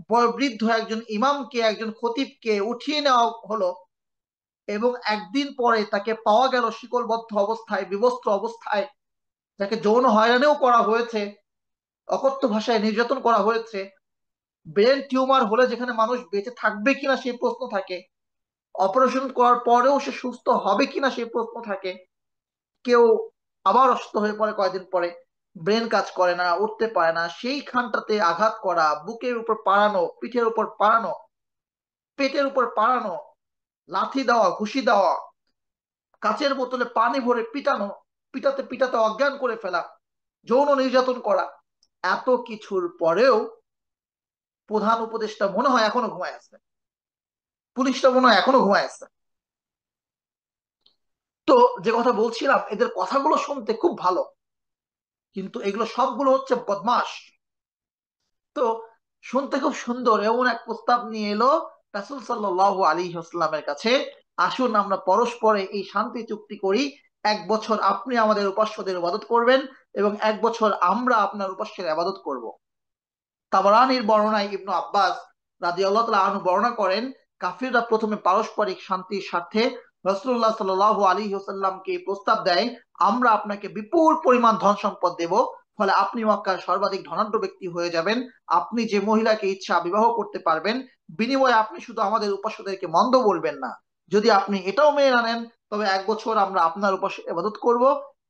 বয়োবৃদ্ধ একজন ইমামকে, একজন খতিবকে উঠিয়ে নেওয়া হলো এবং একদিন পরে তাকে পাওয়া গেল শিকলবদ্ধ অবস্থায়, বিবস্ত্র অবস্থায়, যাকে যৌন হয়রানিও করা হয়েছে, অকথ্য ভাষায় নির্যাতন করা হয়েছে। ব্রেন টিউমার হলে যেখানে মানুষ বেঁচে থাকবে কিনা সেই প্রশ্ন থাকে, অপারেশন করার পরেও সে সুস্থ হবে কিনা সেই প্রশ্ন থাকে। কেউ আবার অসুস্থ হয়ে পড়ে কয়েকদিন পরে, ব্রেন কাজ করে না, উঠতে পারে না, সেইখানটাতে আঘাত করা, বুকের উপর পাড়ানো, পিঠের উপর পাড়ানো, পেটের উপর পাড়ানো, লাথি দেওয়া, ঘুষি দেওয়া, কাচের বোতলে পানি ভরে পিটানো, পিটাতে পিটাতে অজ্ঞান করে ফেলা, যৌন নির্যাতন করা, এত কিছুর পরেও প্রধান উপদেষ্টা মনে হয় এখনো ঘুমায় আছে, পুলিশটা মনে হয় এখনো ঘুমায় আছে। তো যে কথা বলছিলাম, এদের কথাগুলো শুনতে খুব ভালো, কিন্তু এগুলো সবগুলো হচ্ছে বদমাশ। তো শুনতে খুব সুন্দর, এমন এক প্রস্তাব নিয়ে এলো রাসূল সাল্লাল্লাহু আলাইহি ওয়াসাল্লামের কাছে, আসুন আমরা পরস্পরে এই শান্তি চুক্তি করি, 1 বছর আপনি আমাদের উপাস্যদের ইবাদত করবেন এবং 1 বছর আমরা আপনার উপাস্যের ইবাদত করব। তাবারানীর বর্ণনায় ইবনু আব্বাস রাদিয়াল্লাহু তাআলা আনহু বর্ণনা করেন, কাফিররা প্রথমে পারস্পরিক শান্তির স্বার্থে রাসূলুল্লাহ সাল্লাল্লাহু আলাইহি ওয়াসাল্লামকে প্রস্তাব দেয়, আমরা আপনাকে বিপুল পরিমাণ ধন সম্পদ দেব, ফলে আপনি মক্কার সর্বাধিক ধনাঢ্য ব্যক্তি হয়ে যাবেন, আপনি যে মহিলাকে ইচ্ছা বিবাহ করতে পারবেন, বিনিময়ে আপনি শুধু আমাদের উপাস্যদেরকে মন্দ বলবেন না। যদি আপনি এটাও মেনে না নেন, তবে 1 বছর আমরা আপনার উপাস্যের ইবাদত করব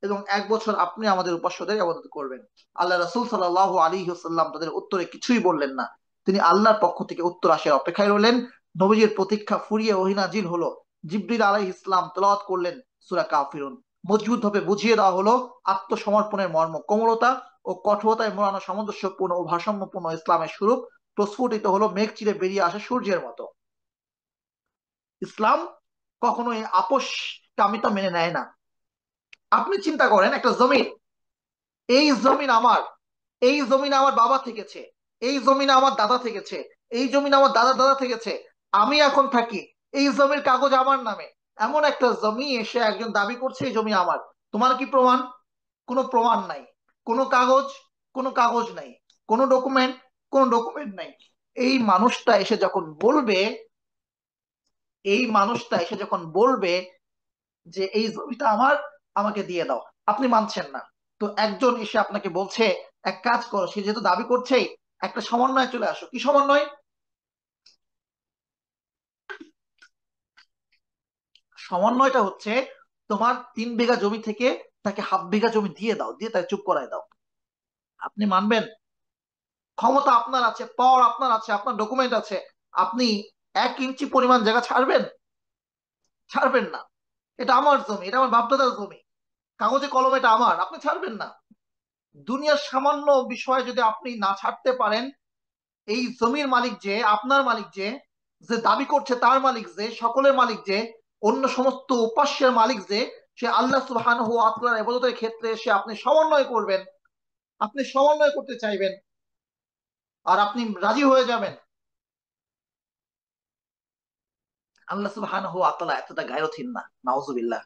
এবং 1 বছর আপনি আমাদের উপাস্যদের ইবাদত করবেন। আল্লাহ রাসূল সাল্লাল্লাহু আলাইহি ওয়াসাল্লাম তাদের উত্তরে কিছুই বললেন না, তিনি আল্লাহর পক্ষ থেকে উত্তর আসার অপেক্ষায় রইলেন। নবীজির প্রতীক্ষা ফুরিয়ে ওহী নাজিল হলো। জিবরিল আলাইহিস সালাম তেলাওয়াত করলেন সূরা কাফিরুন। মজবুত ভাবে বুঝিয়ে দেওয়া হলো আত্মসমর্পণের মর্ম, কোমলতা ও কঠোরতায় মোড়ানো সামঞ্জস্যপূর্ণ ও ভারসাম্যপূর্ণ ইসলামের স্বরূপ প্রস্ফুটিত হলো মেঘ চিরে বেরিয়ে আসা সূর্যের মতো। ইসলাম কখনোই আপোষকামিতা মেনে নেয় না। আপনি চিন্তা করেন, একটা জমিন, এই জমিন আমার, এই জমিন আমার বাবা থেকেছে, এই জমিন আমার দাদা থেকেছে, এই জমিন আমার দাদা দাদা থেকেছে, আমি এখন থাকি, এই জমির কাগজ আমার নামে। এমন একটা জমি এসে একজন দাবি করছে এই জমি আমার, তোমার কি প্রমাণ? কোনো প্রমাণ নাই, কোনো কাগজ, কোনো কাগজ নাই, কোনো ডকুমেন্ট, কোনো ডকুমেন্ট নাই। এই মানুষটা এসে যখন বলবে, এই মানুষটা এসে যখন বলবে যে এই জমিটা আমার, আমাকে দিয়ে দাও, আপনি মানছেন না। তো একজন এসে আপনাকে বলছে এক কাজ করো, সে যেহেতু দাবি করছেই, একটা সমন্বয়ে চলে আসো। কি সমন্বয়? সমন্বয়টা হচ্ছে তোমার 3 বিঘা জমি থেকে তাকে হাফ বিঘা জমি দিয়ে দাও, দিয়ে তাকে চুপ করায় দাও। আপনি মানবেন? ক্ষমতা আপনার আছে, পাওয়ার আপনার আছে, আপনার ডকুমেন্ট আছে, আপনি 1 ইঞ্চি পরিমাণ জায়গা ছাড়বেন? ছাড়বেন না। এটা আমার জমি, এটা আমার বাপদাদার জমি, কাগজে কলমে এটা আমার, আপনি ছাড়বেন না। দুনিয়ার সামান্য বিষয় যদি আপনি না ছাড়তে পারেন, এই জমির মালিক যে, আপনার মালিক যে, যে দাবি করছে তার মালিক যে, সকলের মালিক যে, অন্য সমস্ত উপাস্যের মালিক যে, সে আল্লাহ সুবহানাহু ওয়া তাআলার ইবাদতের ক্ষেত্রে সে আপনি সমন্বয় করবেন, আপনি সমন্বয় করতে চাইবেন আর আপনি রাজি হয়ে যাবেন, আল্লাহ সুবহানাহু ওয়া তাআলা এতটা গায়রথীন না, নাউজুবিল্লাহ।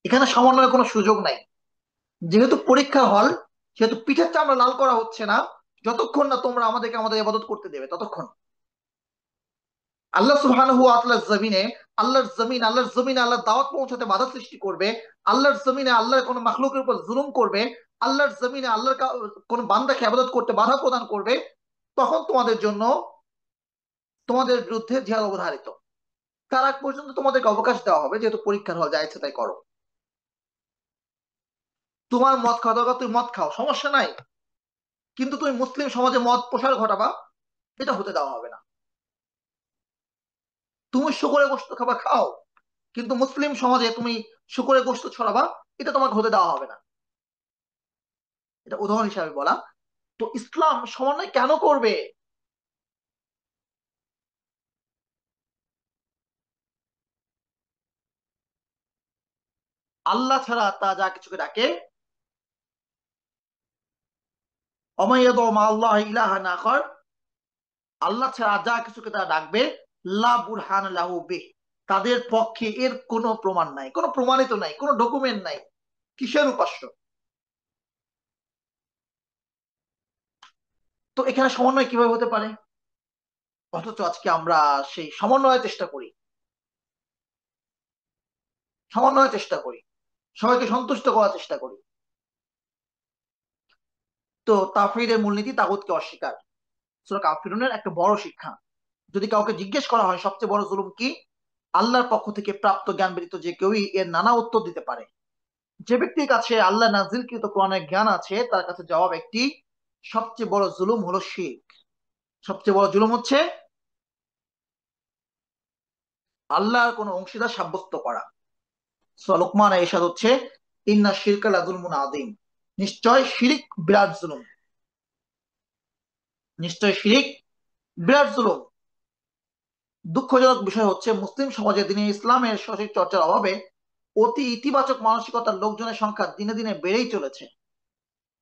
এখানে সমন্বয়ের কোনো সুযোগ নাই। যেহেতু পরীক্ষা হল, সেহেতু পিঠের চামড়া লাল করা হচ্ছে না, যতক্ষণ না তোমরা আমাদেরকে আমাদের ইবাদত করতে দেবে ততক্ষণ। আল্লাহ সুবহানাহু ওয়া তাআলার জমিনে, আল্লাহর জমিন, আল্লাহর জমিনে আল্লাহর দাওয়াত পৌঁছাতে বাধা সৃষ্টি করবে, আল্লাহর জমিনে আল্লাহর কোন মাখলুকের উপর জুলুম করবে, আল্লাহর জমিনে আল্লাহর কোন বান্দাকে ইবাদত করতে বাধা প্রদান করবে, তখন তোমাদের জন্য, তোমাদের বিরুদ্ধে জিহাদ অবধারিত। তার আগ পর্যন্ত তোমাদেরকে অবকাশ দেওয়া হবে, যেহেতু পরীক্ষার হল, যা ইচ্ছে তাই করো। তোমার মদ খাওয়া দরকার, তুমি মদ খাও, সমস্যা নাই, কিন্তু তুমি মুসলিম সমাজে মদ প্রসার ঘটাবা, এটা হতে দেওয়া হবে না। তুমি শুকরের গোশত খাবা, খাও, কিন্তু মুসলিম সমাজে তুমি শুকরের গোশত ছড়াবা, এটা তোমাকে হতে দেওয়া হবে না। এটা উদাহরণ হিসাবে বলা। তো ইসলাম সমন্বয় কেন করবে? আল্লাহ ছাড়া তা যা কিছুকে ডাকে, অমাইয়াদু মা আল্লাহ ইলাহান আখার, আল্লাহ ছাড়া যা কিছুকে তারা ডাকবে, লা বুরহান লাহু বিহ, তাদের পক্ষে এর কোনো প্রমাণ নাই, কোনো প্রমাণিত নাই, কোনো ডকুমেন্ট নাই, কিসের উপাস্য? তো এখানে সমন্বয় কিভাবে হতে পারে? অথচ আজকে আমরা সেই সমন্বয়ের চেষ্টা করি, সমন্বয়ের চেষ্টা করি, সবাইকে সন্তুষ্ট করার চেষ্টা করি। তো তাওহীদের মূলনীতি তাগুতকে অস্বীকার, সূরা কাফিরুনের একটা বড় শিক্ষা। যদি কাউকে জিজ্ঞেস করা হয় সবচেয়ে বড় জুলুম কি, আল্লাহর পক্ষ থেকে প্রাপ্ত জ্ঞান ব্যতীত যে কেউই এর নানা উত্তর দিতে পারে। যে ব্যক্তির কাছে আল্লাহ নাজিলকৃত কোরআনের জ্ঞান আছে, তার কাছে জবাব একটি, সবচেয়ে বড় জুলুম হলো শিরক। সবচেয়ে বড় জুলুম হচ্ছে আল্লাহর কোনো অংশীদার সাব্যস্ত করা। সূরা লোকমান এরশাদ হচ্ছে, ইন্না শিরকা লাযুলমুন আযীম, নিশ্চয় শিরিক বিরাট জুলুম, নিশ্চয় শিরিক বিরাট জুলুম। দুঃখজনক বিষয় হচ্ছে মুসলিম সমাজে দিনে ইসলামের সঠিক চর্চার অভাবে অতি ইতিবাচক মানসিকতার লোকজনের সংখ্যা দিনে দিনে বেড়েই চলেছে।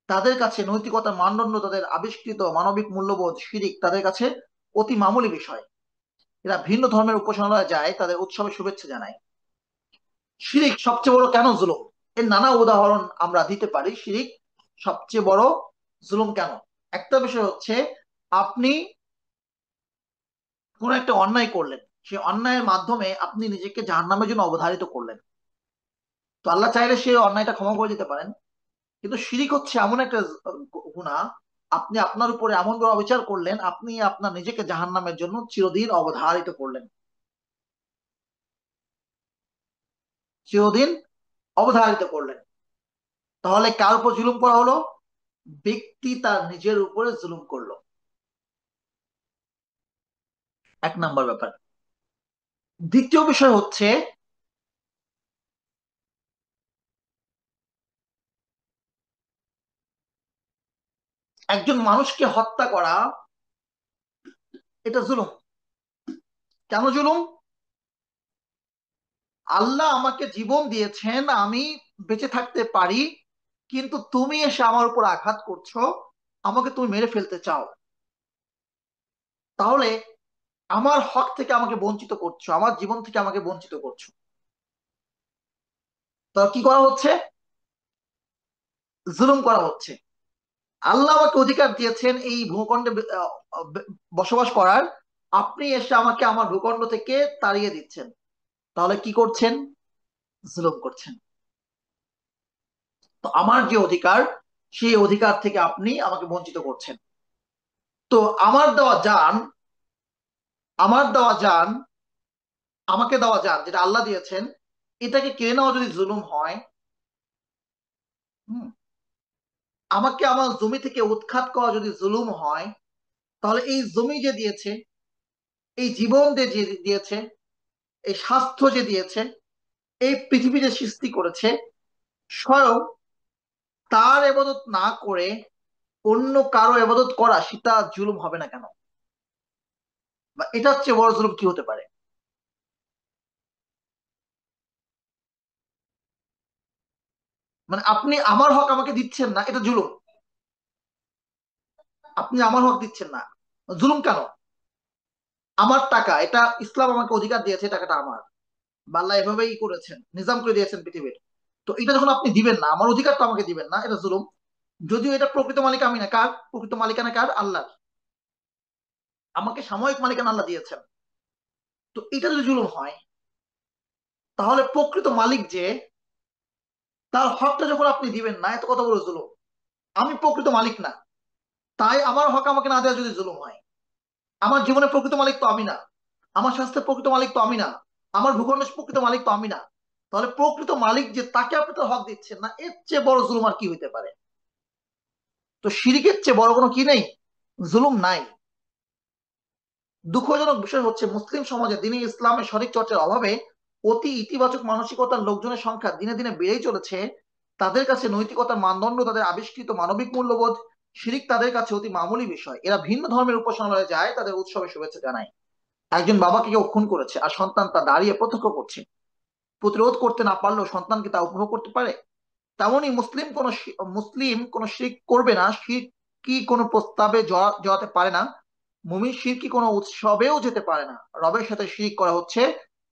তাদের কাছে নৈতিকতার মানদণ্ড, তাদের আবিষ্কৃত মানবিক মূল্যবোধ, শিরিক তাদের কাছে অতি মামুলি বিষয়। এরা ভিন্ন ধর্মের উপাসনালয়ে যায়, তাদের উৎসবে শুভেচ্ছা জানায়। শিরিক সবচেয়ে বড় কেন জুলুম, এর নানা উদাহরণ আমরা দিতে পারি। শিরিক সবচেয়ে বড় জুলুম কেন? একটা বিষয় হচ্ছে, আপনি কোন একটা অন্যায় করলেন, সেই অন্যায়ের মাধ্যমে আপনি নিজেকে জাহান্নামের জন্য অবধারিত করলেন। তো আল্লাহ চাইলে সেই অন্যায়টা ক্ষমা করে দিতে পারেন, কিন্তু শিরিক হচ্ছে এমন একটা গুনাহ, আপনি আপনার উপরে এমন ভাবে অবিচার করলেন, আপনি আপনার নিজেকে জাহান্নামের জন্য চিরদিন অবধারিত করলেন, চিরদিন অবধারিত করলেন। তাহলে কার উপর জুলুম করা হলো? ব্যক্তি তার নিজের উপরে জুলুম করলো। এক নাম্বার ব্যাপার। দ্বিতীয় বিষয় হচ্ছে, একজন মানুষকে হত্যা করা এটা জুলুম। কেন জুলুম? আল্লাহ আমাকে জীবন দিয়েছেন, আমি বেঁচে থাকতে পারি, কিন্তু তুমি এসে আমার উপর আঘাত করছো, আমাকে তুমি মেরে ফেলতে চাও। তাহলে আমার হক থেকে আমাকে বঞ্চিত করছো, আমার জীবন থেকে আমাকে বঞ্চিত করছো। তো কি করা হচ্ছে? জুলুম করা হচ্ছে। আল্লাহ আমাকে অধিকার দিয়েছেন এই ভূখণ্ডে বসবাস করার, আপনি এসে আমাকে আমার ভূখণ্ড থেকে তাড়িয়ে দিচ্ছেন। তাহলে কি করছেন? জুলুম করছেন। তো আমার যে অধিকার, সেই অধিকার থেকে আপনি আমাকে বঞ্চিত করছেন। তো আমার দেওয়া জান, আমাকে দেওয়া জান যেটা আল্লাহ দিয়েছেন, এটাকে কেড়ে নেওয়া যদি জুলুম হয়, হুম, আমাকে আমার জমি থেকে উৎখাত করা যদি জুলুম হয়, তাহলে এই জমি যে দিয়েছে, এই জীবন যে দিয়েছে, এই স্বাস্থ্য যে দিয়েছে, এই পৃথিবী যে সৃষ্টি করেছে, স্বয়ং তার এবাদত না করে অন্য কারো এবাদত করা, সেটা জুলুম হবে না কেন? বা এটা হচ্ছে বড় জুলুম কি হতে পারে? মানে আপনি আমার হক আমাকে দিচ্ছেন না, এটা জুলুম। আপনি আমার হক দিচ্ছেন না, জুলুম কেন? আমার টাকা, এটা ইসলাম আমাকে অধিকার দিয়েছে, টাকাটা আমার। বা আল্লাহ এভাবেই করেছেন, নিজাম করে দিয়েছেন পৃথিবীর। তো এটা যখন আপনি দিবেন না, আমার অধিকার তো আমাকে দিবেন না, এটা জুলুম। যদিও এটা প্রকৃত মালিক আমি না, কার প্রকৃত মালিকানা? কার? আল্লাহ। আমাকে সাময়িক মালিকানা আল্লাহ দিয়েছেন। তো এটা যদি জুলুম হয়, তাহলে প্রকৃত মালিক যে, তার হকটা যখন আপনি দিবেন না, এত কত বড় জুলুম। আমি প্রকৃত মালিক না, তাই আমার হক আমাকে না দেওয়া যদি জুলুম হয়। আমার জীবনের প্রকৃত মালিক তো আমি না, আমার স্বাস্থ্যের প্রকৃত মালিক তো আমি না, আমার ভূখণ্ডের প্রকৃত মালিক তো আমি না। তাহলে প্রকৃত মালিক যে, তাকে আপনি তো হক দিচ্ছেন না, এর চেয়ে বড় জুলুম আর কি হইতে পারে? তো শিরিকের চেয়ে বড় কোনো কি নেই, জুলুম নাই। দুঃখজনক বিষয় হচ্ছে, মুসলিম সমাজে দিনে ইসলামের সঠিক চর্চার অভাবে অতি ইতিবাচক মানসিকতার লোকজনের সংখ্যা দিনে দিনে বেড়েই চলেছে। তাদের কাছে নৈতিকতার মানদণ্ড, তাদের আবিষ্কৃত মানবিক মূল্যবোধ, শিরিক তাদের কাছে অতি মামুলি বিষয়। এরা ভিন্ন ধর্মের উপাসনালয়ে যায়, তাদের উৎসবে শুভেচ্ছা জানায়। একজন বাবাকে কেউ খুন করেছে, আর সন্তান তা দাঁড়িয়ে প্রত্যক্ষ করছে। প্রতিরোধ করতে না পারলেও সন্তানকে তা উপভোগ করতে পারে। তেমনি মুসলিম কোন শিরক করবে না, শিরকি কোনো প্রস্তাবে জড়াতে পারে না। মুমিন শিরকি কোনো উৎসবেও যেতে পারে না। রবের সাথে শিরিক করা হচ্ছে,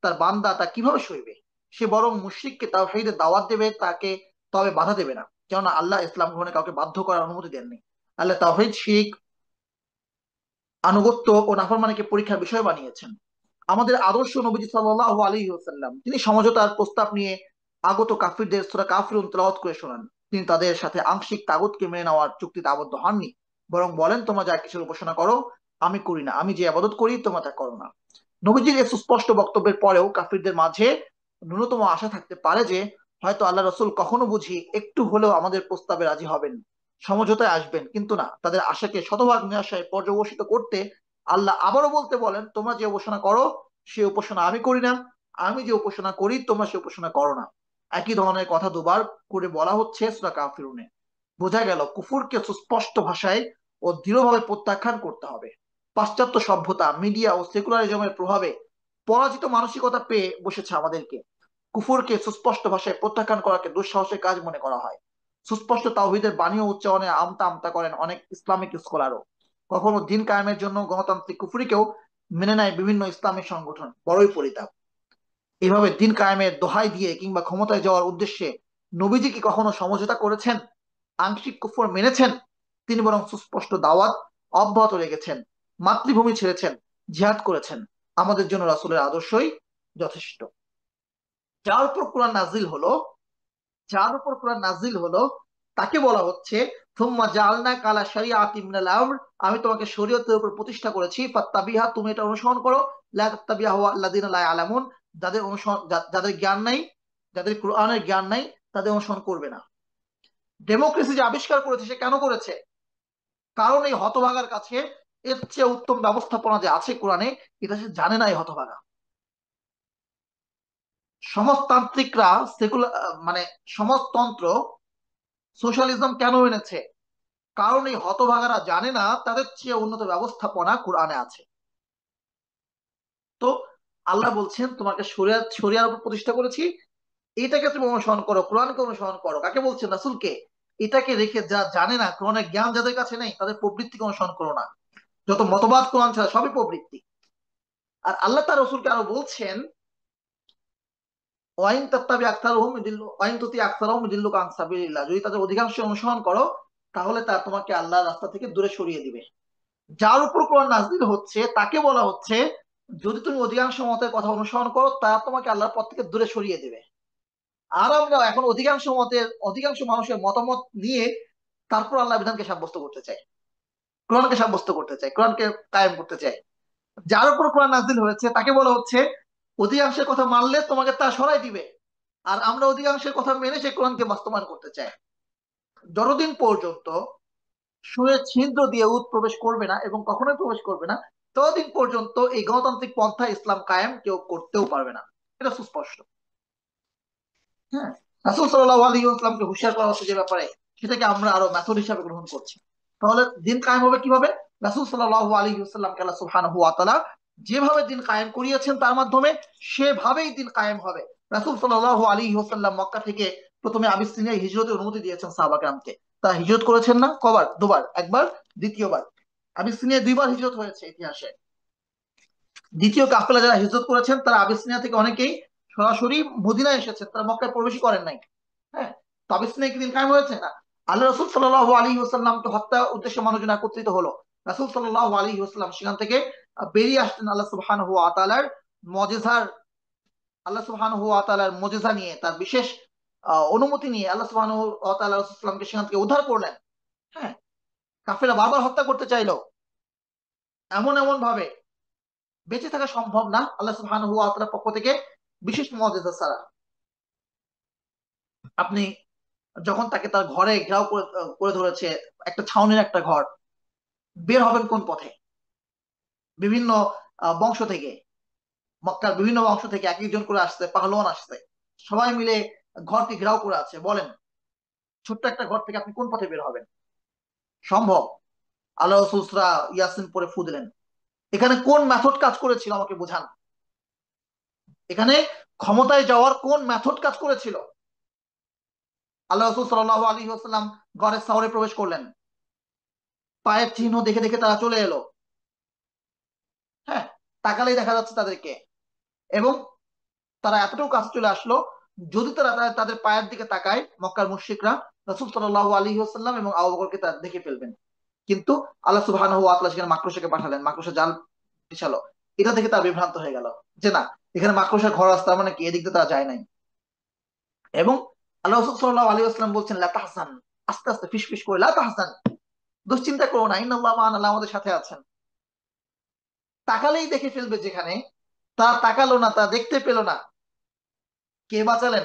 তার বান্দা তা কিভাবে সইবে? সে বরং মুশরিককে তাওহীদের দাওয়াত দেবে, তাকে তবে বাধা দেবে না, কেননা আল্লাহ ইসলাম গ্রহণে কাউকে বাধ্য করার অনুমতি দেননি। আল্লাহ তাওহীদ, শিরিক, আনুগত্য ও নাফরমানিকে পরীক্ষার বিষয় বানিয়েছেন। আমাদের আদর্শ নবীজি সাল্লাল্লাহু আলাইহি ওয়াসাল্লাম, তিনি সমঝোতার প্রস্তাব নিয়ে আগত কাফিরদের সূরা কাফিরুন তেলাওয়াত করে শোনান। তিনি তাদের সাথে আংশিক তাগুতকে মেনে নেওয়ার চুক্তিতে আবদ্ধ হননি, বরং বলেন, তোমরা যা কিছুর উপাসনা করো আমি করি না, আমি যে ইবাদত করি তোমরা তা করো না। নবীজির এই সুস্পষ্ট বক্তব্যের পরেও কাফিরদের মাঝে ন্যূনতম আশা থাকতে পারে যে, হয়তো আল্লাহ রসুল কখনো বুঝি একটু হলেও আমাদের প্রস্তাবে রাজি হবেন, সমঝোতায় আসবেন। কিন্তু না, তাদের আশাকে শতভাগ নিরাশায় পর্যবসিত করতে আল্লাহ আবারও বলতে বলেন, তোমরা যে উপাসনা করো সে উপাসনা আমি করি না, আমি যে উপাসনা করি তোমরা সে উপাসনা করো না। একই ধরনের কথা দুবার করে বলা হচ্ছে সূরা কাফিরুনে। বোঝা গেল, কুফুরকে সুস্পষ্ট ভাষায় ও দৃঢ়ভাবে প্রত্যাখ্যান করতে হবে। পাশ্চাত্য সভ্যতা, মিডিয়া ও সেকুলারিজমের প্রভাবে পরাজিত মানসিকতা পেয়ে বসেছে আমাদেরকে। কুফরকে সুস্পষ্ট ভাষায় প্রত্যাখ্যান করাকে দুঃসাহসের কাজ মনে করা হয়। সুস্পষ্ট তাওহীদের বাণী ও উচ্চারণে আমতা আমতা করেন অনেক ইসলামিক স্কলারও। কখনো দিন কায়েমের জন্য গণতান্ত্রিক কুফরিকেও মেনে নেয় বিভিন্ন ইসলামিক সংগঠন। বড়ই পরিতাপ। এভাবে দিন কায়েমের দোহাই দিয়ে কিংবা ক্ষমতায় যাওয়ার উদ্দেশ্যে নবীজি কি কখনো সমঝোতা করেছেন, আংশিক কুফর মেনেছেন? তিনি বরং সুস্পষ্ট দাওয়াত অব্যাহত রেখেছেন, মাতৃভূমি ছেড়েছেন, জিহাদ করেছেন। আমাদের জন্য রাসূলের আদর্শই যথেষ্ট। যার উপর কোরআন নাজিল হলো যার উপর কোরআন নাজিল হলো তাকে বলা হচ্ছে থুম্মা জাআলনাকা আলা শারিআতিম মিনাল আমর, আমি তোমাকে শরীয়তের উপর প্রতিষ্ঠা করেছি, ফাত্তাবিহা, তুমি এটা অনুসরণ করো, লা তাত্তাবিহু আল্লাযিনা লা ইয়ালামুন, যাদের অনুসরণ যাদের জ্ঞান নাই, যাদের কোরআনের জ্ঞান নাই, তাদের অনুসরণ করবে না। ডেমোক্রেসি যে আবিষ্কার করেছে সে কেন করেছে? কারণ এই হতভাগার কাছে এর চেয়ে উত্তম ব্যবস্থাপনা যে আছে কোরআনে, এটা সে জানে না। এই হতভাগা সমাজতান্ত্রিকরা সেকুলার মানে সমাজতন্ত্র সোশ্যালিজম কেন এনেছে? কারণ এই হতভাগারা জানে না তাদের চেয়ে উন্নত ব্যবস্থাপনা কোরআনে আছে। তো আল্লাহ বলছেন তোমাকে শরিয়ার উপর প্রতিষ্ঠা করেছি, এটাকে তুমি অনুসরণ করো, কোরআনকে অনুসরণ করো। কাকে বলছেন? রাসূলকে। এটাকে রেখে যা জানে না, কোরআনের জ্ঞান যাদের কাছে নেই, তাদের প্রবৃত্তিকে অনুসরণ করো না। যত মতবাদ কোরআন ছাড়া সবই প্রবৃত্তি। আর আল্লাহ তার রসুলকে আরো বলছেন ওয়াইন তাত্তাবি আকতারুহুম ইদিল্লু ওয়াইন তুতি আকতারুহুম ইদিল্লুকা আন সাবিলিল্লাহ, যদি তাদের অধিকাংশ অনুসরণ করো তাহলে তা তোমাকে আল্লাহর রাস্তা থেকে দূরে সরিয়ে দিবে। যার উপর কোরআন নাযিল হচ্ছে তাকে বলা হচ্ছে যদি তুমি অধিকাংশ মতের কথা অনুসরণ করো তা তোমাকে আল্লাহর পথ থেকে দূরে সরিয়ে দিবে। আর আমরা এখন অধিকাংশ মানুষের মতামত নিয়ে তারপর আল্লাহ বিধানকে সাব্যস্ত করতে চাই, কোরআনকে সাব্যস্ত করতে চাই, কোরআনকে কায়েম করতে চাই। যার উপর কোরআন নাযিল হয়েছে তাকে বলা হচ্ছে অধিকাংশের কথা মানলে তোমাকে তা সরাই দিবে। আর আমরা অধিকাংশের কথা মেনে সেই কোরআনকে বাস্তবায়ন করতে চাই। যতদিন পর্যন্ত সুরে ছিদ্র দিয়ে উদ প্রবেশ করবে না এবং কখনোই প্রবেশ করবে না, ততদিন পর্যন্ত এই গণতান্ত্রিক পন্থা ইসলাম কায়েম কেউ করতেও পারবে না। এটা সুস্পষ্ট। হ্যাঁ, রাসূল সাল্লাল্লাহু আলাইহি ওয়াসাল্লামকে হুঁশিয়ার করা হচ্ছে যে ব্যাপারে, সেটাকে আমরা আরো মেথড হিসাবে গ্রহণ করছি। তাহলে দিন কায়েম হবে কিভাবে? রাসূল সাল্লাল্লাহু আলাইহি ওয়াসাল্লামকে আল্লাহ সুবহানাহু ওয়া তাআলা যেভাবে দিন কায়েম করিয়েছেন তার মাধ্যমে সেভাবেই দিন কায়েম হবে। রাসূল সাল্লাল্লাহু আলাইহি ওয়াসাল্লাম মক্কা থেকে প্রথমে আবিসিনিয়ায় হিজরতের অনুমতি দিয়েছেন সাহাবা কেরামকে। তারা হিজরত করেছেন না? কবার? দুবার। একবার, দ্বিতীয়বার। আবিসিনিয়ায় দুইবার হিজরত হয়েছে ইতিহাসে। দ্বিতীয় কাফেলা যারা হিজরত করেছেন তারা আবিসিনিয়া থেকে অনেকেই সরাসরি মদিনায় এসেছেন, তারা মক্কায় প্রবেশই করেন নাই। হ্যাঁ, তো আবিসিনিয়া কি দিন কায়েম হয়েছে না? আল্লাহ রাসূল সাল্লাল্লাহু আলাইহি ওয়াসাল্লামকে হত্যা উদ্দেশ্যে মানুষজন একত্রিত হলো। রাসূল সাল্লাল্লাহু আলাইহি ওয়াসাল্লাম সেখান থেকে বেরিয়ে আসলেন আল্লাহ সুবহানাহু ওয়া তাআলার মুজিজা নিয়ে, তার বিশেষ অনুমতি নিয়ে আল্লাহ সুবহানাহু ওয়া তাআলা রাসূল সাল্লাল্লাহু আলাইহি ওয়াসাল্লামকে সেখান থেকে উদ্ধার করলেন। হ্যাঁ, কাফেররা বারবার হত্যা করতে চাইলো, এমন এমন ভাবে বেঁচে থাকা সম্ভব না আল্লাহ সুবহানাহু ওয়া তাআলার পক্ষ থেকে বিশেষ মুজিজা ছাড়া। আপনি যখন তাকে তার ঘরে ঘেরাও করে করে ধরেছে, একটা ছাউনির একটা ঘর, বের হবেন কোন পথে? বিভিন্ন বংশ থেকে, মক্কার বিভিন্ন বংশ থেকে এক একজন করে আসছে, পাহলোয়ান আসছে, সবাই মিলে ঘরকে ঘেরাও করে আছে। বলেন, ছোট্ট একটা ঘর থেকে আপনি কোন পথে বের হবেন? সম্ভব? আল্লাহ রাসূল সূরা ইয়াসিন পরে ফু দিলেন। এখানে কোন মেথড কাজ করেছিল আমাকে বোঝান। এখানে ক্ষমতায় যাওয়ার কোন মেথড কাজ করেছিল? আল্লাহ রাসূল সাল্লাল্লাহু আলাইহি ওয়াসাল্লাম ঘরের শহরে প্রবেশ করলেন, পায়ের চিহ্ন দেখে দেখে তারা চলে এলো। হ্যাঁ, তাকালেই দেখা যাচ্ছে তাদেরকে। এবং তারা এতটাও কাছে চলে আসলো, যদি তারা তাদের পায়ের দিকে তাকায় মক্কার মুশরিকরা, রাসূল সাল্লাল্লাহু আলাইহি ওয়াসাল্লাম এবং আবু বকরকে তারা দেখে ফেলবেন। কিন্তু আল্লাহ সুবহানাহু ওয়া তাআলা সেখানে মাকড়সাকে পাঠালেন, মাকড়সা জাল বিছালো। এটা থেকে তারা বিভ্রান্ত হয়ে গেল যে না, এখানে মাকড়সার ঘর আছে, তার মানে কি এদিক দিয়ে তারা যায় নাই। এবং আল্লাহ রাসূল সাল্লাল্লাহু আলাইহি ওয়াসাল্লাম বলছেন লা তাহজান, আস্তে আস্তে ফিসফিস করে, লা তাহজান, দুশ্চিন্তা করো না, ইন্নাল্লাহা মা'ানা, আল্লাহ আমাদের সাথে আছেন। তাকালেই দেখে ফেলবে যেখানে, তা তাকালো না, তা দেখতে পেল না, কে বাঁচালেন?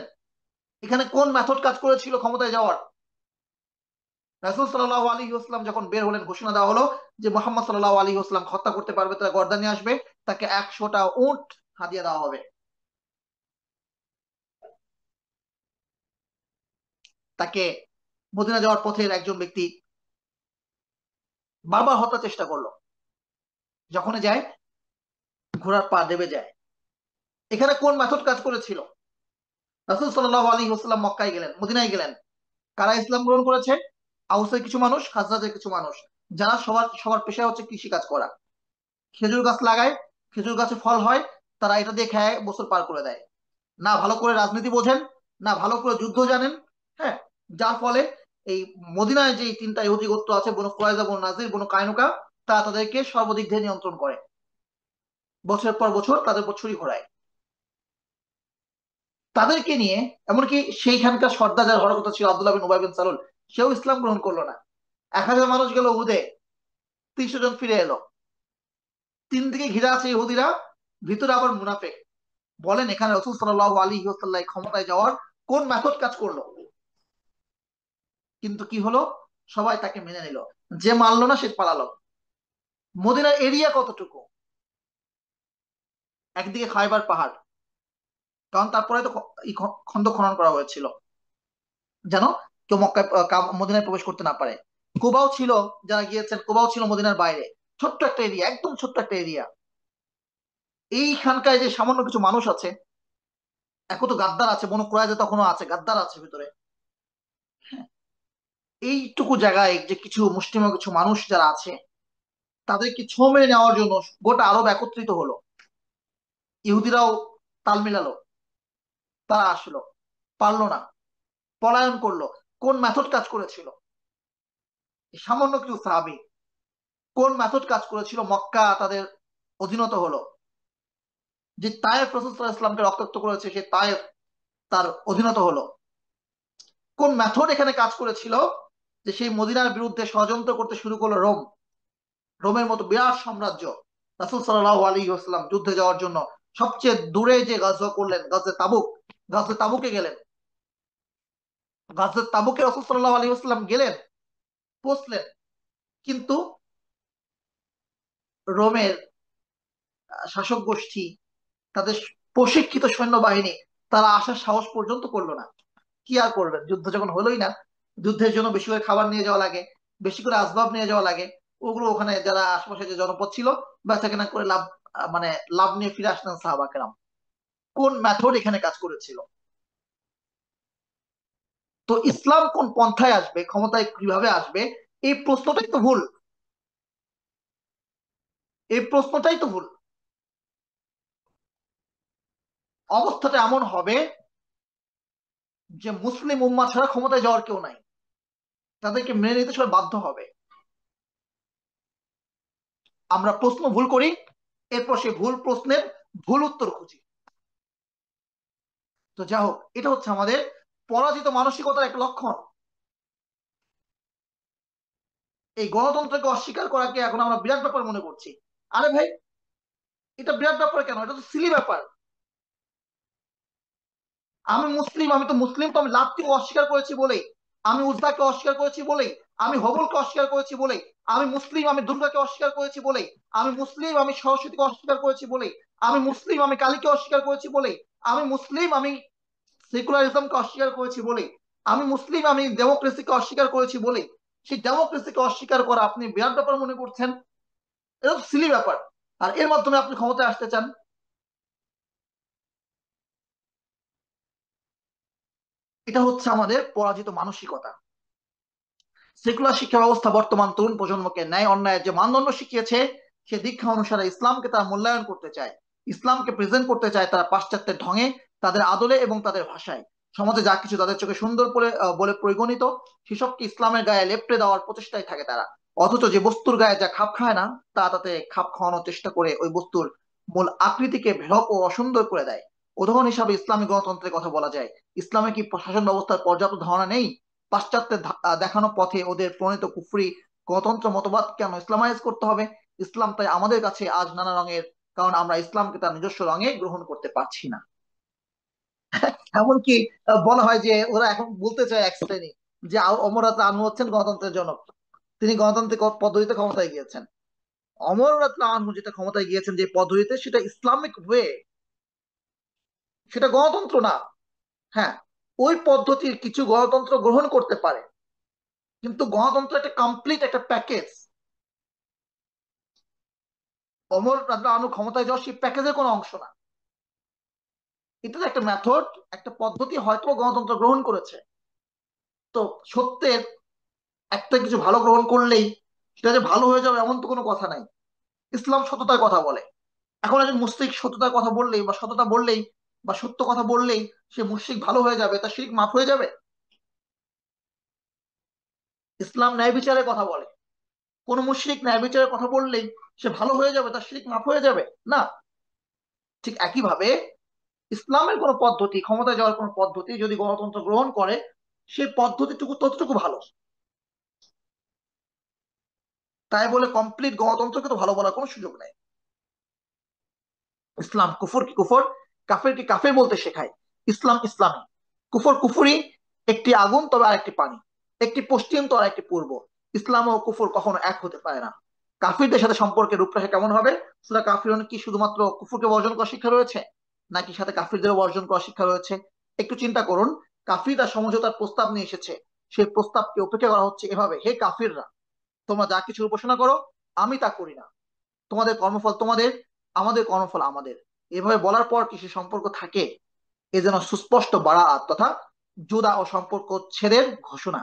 এখানে কোন মেথড কাজ করেছিল ক্ষমতায় যাওয়ার? রাসূল সাল্লাল্লাহু আলাইহি ওয়াসাল্লাম যখন বের হলেন, ঘোষণা দেওয়া হলো যে মুহাম্মদ সাল্লাল্লাহু আলাইহি ওয়াসাল্লাম হত্যা করতে পারবে তারা গর্দান নিয়ে আসবে, তাকে 100টা উট হাদিয়া দেওয়া হবে। তাকে মদিনা যাওয়ার পথের একজন ব্যক্তি বারবার হত্যার চেষ্টা করলো, যখনই যায় ঘোড়ার পা দেবে যায়। এখানে কোন মেথড কাজ করেছিল? রাসূল সাল্লাল্লাহু আলাইহি ওয়াসাল্লাম মক্কায় গেলেন, মদিনায় গেলেন। কারা ইসলাম গ্রহণ করেছে? আউসের কিছু মানুষ, খাজরাজের কিছু মানুষ, যারা সবার সবার পেশা হচ্ছে কৃষি কাজ করা। খেজুর গাছ লাগায়, খেজুর গাছে ফল হয়, তারা এটা দিয়ে খেয়ে বছর পার করে দেয়। না ভালো করে রাজনীতি বোঝেন, না ভালো করে যুদ্ধ জানেন। হ্যাঁ, যার ফলে এই মদিনায় যে তিনটা ইহুদি গোত্র আছে, বনু কুরাইজা, বনু নাজির, বনু কায়নুকা, তারা তাদেরকে সর্বদিক দিয়ে নিয়ন্ত্রণ করে, বছরের পর বছর তাদের উপর ছুরি ঘোরায়। তাদেরকে নিয়ে এমনকি সেইখানকার সর্দার যার হওয়ার কথা ছিল আব্দুল্লাহ বিন উবাই বিন সালুল, সেও ইসলাম গ্রহণ করলো না। 1,000 মানুষ গেল উহুদে, 300 জন ফিরে এলো। তিন দিকে ঘিরে আছে ইহুদিরা, ভিতরে আবার মুনাফেক। বলেন এখানে রসুল সাল্লাল্লাহু আলাইহি ওয়াসাল্লাম ক্ষমতায় যাওয়ার কোন মেথড কাজ করলো? কিন্তু কি হলো, সবাই তাকে মেনে নিল। যে মানলো না সে পালালো। মদিনার এরিয়া কতটুকু? একদিকে খাইবার পাহাড়, কারণ তারপরে তো খন্দক খনন করা হয়েছিল যেন কেউ মক্কায় মদিনায় প্রবেশ করতে না পারে। কুবাও ছিল, যারা গিয়েছেন কুবাও ছিল মদিনার বাইরে। ছোট্ট একটা এরিয়া, একদম ছোট্ট একটা এরিয়া। এইখানকায় যে সামান্য কিছু মানুষ আছে, এখন তো গাদ্দার আছে, বনু কুরাইজা তখনও আছে, গাদ্দার আছে ভিতরে। হ্যাঁ, এইটুকু জায়গায় যে কিছু মুসলিম কিছু মানুষ যারা আছে, তাদেরকে ছো মেরে নেওয়ার জন্য গোটা আরব একত্রিত হলো। ইহুদিরাও তাল মিলালো, তারা আসলো, পারলো না, পলায়ন করলো। কোন মেথড কাজ করেছিল? এই সামান্য কিছু সাহাবী কোন মেথড কাজ করেছিল, মক্কা তাদের অধীনত হলো। যে তায়েফ রাসূল সাল্লাল্লাহু আলাইহি ওয়াসাল্লামকে রক্তাক্ত করেছে, সে তায়েফ তার অধীনত হলো। কোন মেথড এখানে কাজ করেছিল যে সেই মদিনার বিরুদ্ধে ষড়যন্ত্র করতে শুরু করলো রোম। রোমের মতো বিরাট সাম্রাজ্য, রাসূল সাল্লাল্লাহু আলাইহি ওয়াসাল্লাম যুদ্ধে যাওয়ার জন্য সবচেয়ে দূরে যে গাজওয়া করলেন, গাজওয়ে তাবুক, গাজওয়ে তাবুকে গেলেন। গাজওয়ে তাবুকে রাসূল সাল্লাল্লাহু আলাইহি ওয়াসাল্লাম গেলেন, পৌঁছলেন, কিন্তু রোমের শাসক গোষ্ঠী, তাদের প্রশিক্ষিত সৈন্যবাহিনী, তারা আসার সাহস পর্যন্ত করলো না। কি আর করবেন, যুদ্ধ যখন হলোই না। যুদ্ধের জন্য বেশি করে খাবার নিয়ে যাওয়া লাগে, বেশি করে আসবাব নিয়ে যাওয়া লাগে। ওগুলো ওখানে যারা আশেপাশে যে জনপদ ছিল, বেচা কেনা করে লাভ, মানে লাভ নিয়ে ফিরে আসলেন সাহাবা কেরাম। কোন মেথড এখানে কাজ করেছিল? তো ইসলাম কোন পন্থায় আসবে, ক্ষমতায় কিভাবে আসবে, এই প্রশ্নটাই তো ভুল। এই প্রশ্নটাই তো ভুল। অবস্থাটা এমন হবে যে মুসলিম উম্মাহ ছাড়া ক্ষমতায় যাওয়ার কেউ নাই, তাদেরকে মেনে নিতে সবাই বাধ্য হবে। আমরা প্রশ্ন ভুল করি, এরপর সেই ভুল প্রশ্নের ভুল উত্তর খুঁজি। তো যাই হোক, এটা হচ্ছে আমাদের পরাজিত মানসিকতার একটা লক্ষণ। এই গণতন্ত্রকে অস্বীকার করাকে এখন আমরা বিরাট ব্যাপার মনে করছি। আরে ভাই, এটা বিরাট ব্যাপার কেন? এটা তো সিলি ব্যাপার। আমি মুসলিম, আমি তো মুসলিম, তো আমি লাতকে অস্বীকার করেছি বলেই, আমি উজ্জাকে অস্বীকার করেছি বলেই, আমি হবলকে অস্বীকার করেছি বলেই, আমি মুসলিম, আমি দুর্গাকে অস্বীকার করেছি বলেই, আমি মুসলিম, আমি সরস্বতীকে অস্বীকার করেছি বলেই, আমি মুসলিম, আমি কালীকে অস্বীকার করেছি বলেই, আমি মুসলিম, আমি সেকুলারিজমকে অস্বীকার করেছি বলেই, আমি মুসলিম, আমি ডেমোক্রেসিকে অস্বীকার করেছি বলেই, সেই ডেমোক্রেসিকে অস্বীকার করা আপনি বিরাট ব্যাপার মনে করছেন? এটা তো সিলি ব্যাপার। আর এর মাধ্যমে আপনি ক্ষমতায় আসতে চান। এটা হচ্ছে আমাদের পরাজিত মানসিকতা। সেকুলার শিক্ষা ব্যবস্থা বর্তমান তরুণ প্রজন্মকে ন্যায় অন্যায়ের যে মানদণ্ড শিখিয়েছে, সে দীক্ষা অনুসারে ইসলামকে তারা মূল্যায়ন করতে চায়, ইসলামকে প্রেজেন্ট করতে চায় তারা পাশ্চাত্যের ঢঙে, তাদের আদলে এবং তাদের ভাষায়। সমাজে যা কিছু তাদের চোখে সুন্দর বলে পরিগণিত, সেসবকে ইসলামের গায়ে লেপ্টে দেওয়ার প্রচেষ্টায় থাকে তারা। অথচ যে বস্তুর গায়ে যা খাপ খায় না, তা তাতে খাপ খাওয়ানোর চেষ্টা করে ওই বস্তুর মূল আকৃতিকে ভেড়ক ও অসুন্দর করে দেয়। উদাহরণ হিসাবে ইসলামী গণতন্ত্রের কথা বলা যায়। ইসলামে কি শাসন ব্যবস্থার পর্যাপ্ত ধারণা নেই? পাশ্চাত্যের দেখানো পথে ওদের প্রণীত কুফরি গণতন্ত্র মতবাদ কেন ইসলামাইজ করতে হবে? ইসলাম তাই আমাদের কাছে আজ নানা রঙের, কারণ আমরা ইসলামকে তার নিজস্ব রঙে গ্রহণ করতে পারছি না। এমনকি বলা হয় যে ওরা এখন বলতে চায় এক শ্রেণী যে অমর রাজা আনহু হচ্ছেন গণতন্ত্রের জনক, তিনি গণতান্ত্রিক পদ্ধতিতে ক্ষমতায় গিয়েছেন। অমর রাজা আনহু যেটা ক্ষমতায় গিয়েছেন যে পদ্ধতিতে, সেটা ইসলামিক ওয়ে, সেটা গণতন্ত্র না। হ্যাঁ, ওই পদ্ধতির কিছু গণতন্ত্র গ্রহণ করতে পারে, কিন্তু গণতন্ত্র একটা কমপ্লিট একটা প্যাকেজ। অমর রাজা আনু ক্ষমতায় যাওয়া সেই প্যাকেজের কোনো অংশ না। এটা তো একটা মেথড, একটা পদ্ধতি, হয়তো গণতন্ত্র গ্রহণ করেছে। তো সত্যের একটা কিছু ভালো গ্রহণ করলেই সেটা যে ভালো হয়ে যাবে এমন তো কোনো কথা নাই। ইসলাম সততার কথা বলে। এখন একজন মুশরিক সততার কথা বললেই বা সততা বললেই বা সত্য কথা বললেই সে মুশরিক ভালো হয়ে যাবে, তার শিরক মাফ হয়ে যাবে? ইসলাম ন্যায় বিচারের কথা বলে। কোন মুশরিক ন্যায় বিচারের কথা বললেই সে ভালো হয়ে যাবে, তার শিরক মাফ হয়ে যাবে না। ঠিক একইভাবে ইসলামের কোন পদ্ধতি, ক্ষমতায় যাওয়ার কোন পদ্ধতি যদি গণতন্ত্র গ্রহণ করে, সেই পদ্ধতিটুকু ততটুকু ভালো। তাই বলে কমপ্লিট গণতন্ত্রকে তো ভালো বলার কোনো সুযোগ নেই। ইসলাম কুফর কি কুফর, কাফের কি কাফের বলতে শেখায়। ইসলাম ইসলামী। কুফর কুফরি, একটি আগুন তবে আরেকটি পানি, একটি পশ্চিম তো আরেকটি পূর্ব। ইসলাম ও কুফর কখনো এক হতে পারে না। কাফিরদের সাথে সম্পর্কের রূপরেখা কেমন হবে? সূরা কাফিরুন কি শুধুমাত্র কুফরকে বর্জন করার শিক্ষা রয়েছে, নাকি সাথে কাফিরদেরও বর্জন করার শিক্ষা রয়েছে? একটু চিন্তা করুন। কাফিররা সমঝোতার প্রস্তাব নিয়ে এসেছে, সেই প্রস্তাবকে উপেক্ষা করা হচ্ছে এভাবে: হে কাফিররা, তোমরা যা কিছু উপাসনা করো আমি তা করি না, তোমাদের কর্মফল তোমাদের, আমাদের কর্মফল আমাদের। এভাবে বলার পর কি সে সম্পর্ক থাকে? এ যেন সুস্পষ্ট বারাআত তথা জুদা ও সম্পর্ক ছেদের ঘোষণা।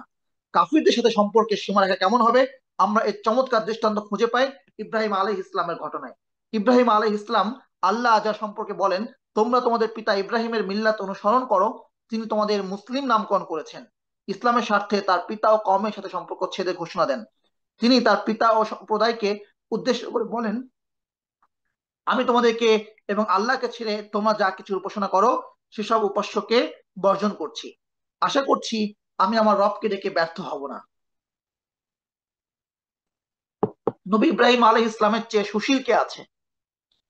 কাফিরদের সাথে সম্পর্কের সীমারেখা কেমন হবে আমরা এর চমৎকার দৃষ্টান্ত খুঁজে পাই ইব্রাহিম আলাইহিস ইসলামের ঘটনায়। ইব্রাহিম আলাইহিস ইসলাম আল্লাহ আজা সম্পর্কে বলেন, তোমরা তোমাদের পিতা ইব্রাহিমের মিল্লাত অনুসরণ করো, তিনি তোমাদের মুসলিম নামকরণ করেছেন। ইসলামের স্বার্থে তার পিতা ও কওমের সাথে সম্পর্ক ছেদের ঘোষণা দেন। তিনি তার পিতা ও সম্প্রদায়কে উদ্দেশ্য করে বলেন, আমি তোমাদেরকে এবং আল্লাহকে ছেড়ে তোমরা যা কিছু উপাসনা করো সেসব উপাস্যকে বর্জন করছি। আশা করছি আমি আমার রবকে ডেকে ব্যর্থ হব না। নবী ইব্রাহিম আলাইহিস ইসলামের চেয়ে সুশীল কে আছে?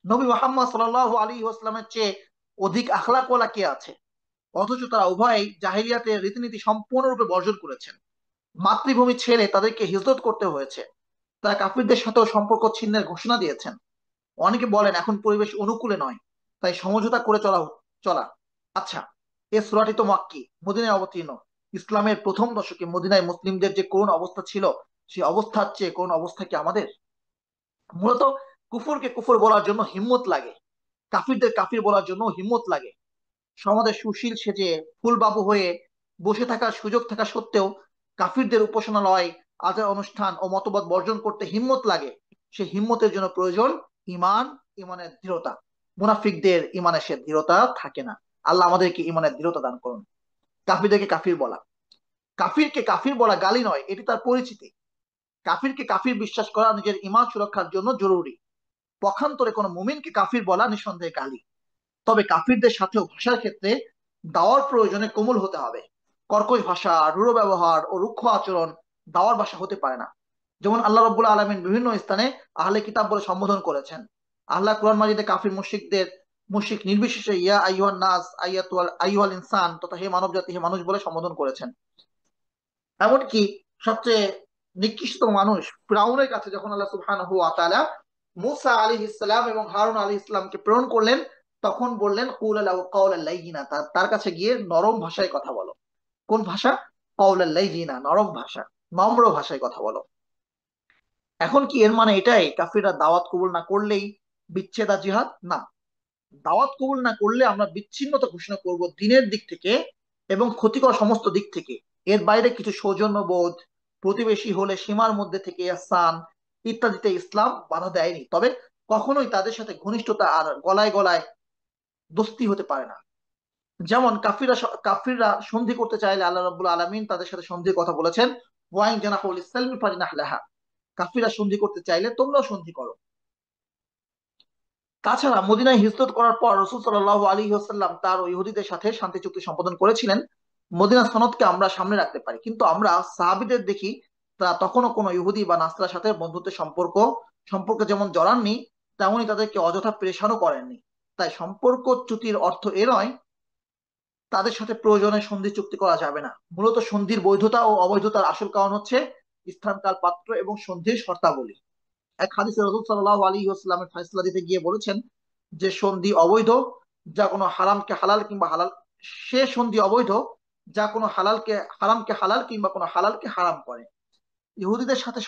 নবী মুহাম্মদ সাল্লাল্লাহু আলাইহি ওয়াসাল্লামের চেয়ে অধিক আখলাকওয়ালা কে আছে? অথচ তারা উভয়ই জাহিলিয়াতের রীতিনীতি সম্পূর্ণরূপে বর্জন করেছেন। মাতৃভূমি ছেড়ে তাদেরকে হিজরত করতে হয়েছে। তারা কাফিরদের সাথেও সম্পর্ক ছিন্নের ঘোষণা দিয়েছেন। অনেকে বলেন এখন পরিবেশ অনুকূলে নয়, তাই সমঝোতা করে চলা। আচ্ছা, এ সূরাটি তো মাক্কি, মদিনায় অবতীর্ণ। ইসলামের প্রথম দশকে মদিনায় মুসলিমদের যে করুণ অবস্থা ছিল, সেই অবস্থার চেয়ে করুণ অবস্থা কি আমাদের? মূলত কুফরকে কুফর বলার জন্য হিম্মত লাগে, কাফিরদের কাফির বলার জন্য হিম্মত লাগে। সমাজে সুশীল সেজে ফুলবাবু হয়ে বসে থাকার সুযোগ থাকা সত্ত্বেও কাফিরদের উপাসনালয়, আচার অনুষ্ঠান ও মতবাদ বর্জন করতে হিম্মত লাগে। সে হিম্মতের জন্য প্রয়োজন ইমান, ইমানের দৃঢ়তা। মুনাফিকদের ইমানে সে দৃঢ়তা থাকে না। আল্লাহ আমাদেরকে ইমানের দৃঢ়তা দান করুন। কাফিরদেরকে কাফির বলা, কাফিরকে কাফির বলা গালি নয়, এটি তার পরিচিতি। কাফিরকে কাফির বিশ্বাস করা নিজের ইমান সুরক্ষার জন্য জরুরি। পক্ষান্তরে কোনো মুমিনকে কাফির বলা নিঃসন্দেহে গালি। তবে কাফিরদের সাথেও ভাষার ক্ষেত্রে দাওয়ার প্রয়োজনে কোমল হতে হবে। কর্কশ ভাষা, রূঢ় ব্যবহার ও রুক্ষ আচরণ দাওয়ার ভাষা হতে পারে না। যেমন আল্লাহ রাব্বুল আলামিন বিভিন্ন স্থানে আহলে কিতাব বলে সম্বোধন করেছেন। আল্লাহ কোরআন মাজিদে কাফির মুশরিকদের মুশরিক নির্বিশেষে ইয়া আইয়ুহান নাস, আইয়ুহাল ইনসান তথা হে মানব জাতি, হে মানুষ বলে সম্বোধন করেছেন। এমনকি সবচেয়ে নিকৃষ্ট মানুষ ফিরাউনের কাছে যখন আল্লাহ সুবহানাহু ওয়া তাআলা মূসা আলাইহিস সালাম এবং হারুন আলাইহিস সালামকে প্রেরণ করলেন, তখন বললেন কুলা লাহু কাওলান লাইয়িনা, তার কাছে গিয়ে নরম ভাষায় কথা বলো। কোন ভাষা? কাওলান লাইয়িনা, নরম ভাষা, নম্র ভাষায় কথা বলো। এখন কি এর মানে এটাই কাফিররা দাওয়াত কবুল না করলেই বিচ্ছেদ আর জিহাদ? না, দাওয়াত কবুল না করলে আমরা বিচ্ছিন্নতা ঘোষণা করব দিনের দিক থেকে এবং ক্ষতিকর সমস্ত দিক থেকে। এর বাইরে কিছু সৌজন্যবোধ, প্রতিবেশী হলে সীমার মধ্যে থেকে ইহসান ইত্যাদিতে ইসলাম বাধা দেয়নি। তবে কখনোই তাদের সাথে ঘনিষ্ঠতা আর গলায় গলায় দোস্তি হতে পারে না। যেমন কাফিররা সন্ধি করতে চাইলে আল্লাহ রাব্বুল আলামিন তাদের সাথে সন্ধির কথা বলেছেন, ওয়াইন জানাহুল ইসলামি ফারিনাহ লাহা। কাফিররা সন্ধি করতে চাইলে তোমরাও সন্ধি করো। তাছাড়া মদিনায় হিজরত করার পর রাসূল সাল্লাল্লাহু আলাইহি ওয়াসাল্লাম তার ও ইহুদিদের সাথে শান্তি চুক্তি সম্পাদন করেছিলেন। মদিনা সনদকে আমরা সামনে রাখতে পারি, কিন্তু আমরা সাহাবীদের দেখি তারা তখনও কোনো ইহুদি বা নাসরার সাথে বন্ধুত্বের সম্পর্কে যেমন জড়াননি, তেমনি তাদেরকে অযথা প্রেশানও করেননি। তাই সম্পর্ক চ্যুতির অর্থ এ নয় তাদের সাথে প্রয়োজনে সন্ধি চুক্তি করা যাবে না। মূলত সন্ধির বৈধতা ও অবৈধতার আসল কারণ হচ্ছে স্থান, কাল, পাত্র এবং সন্ধির শর্তাবলী। এক হাদিসে রাসূল সাল্লাল্লাহু আলাইহি ওয়াসাল্লামের ফয়সালা দিতে গিয়ে বলেছেন যে সন্ধি অবৈধ যা কোনো হারামকে হালাল কিংবা হালাল সে সন্ধি অবৈধ যা কোনো হারামকে হালাল কিংবা কোনো হালালকে হারাম করে। ইহুদিদের সাথে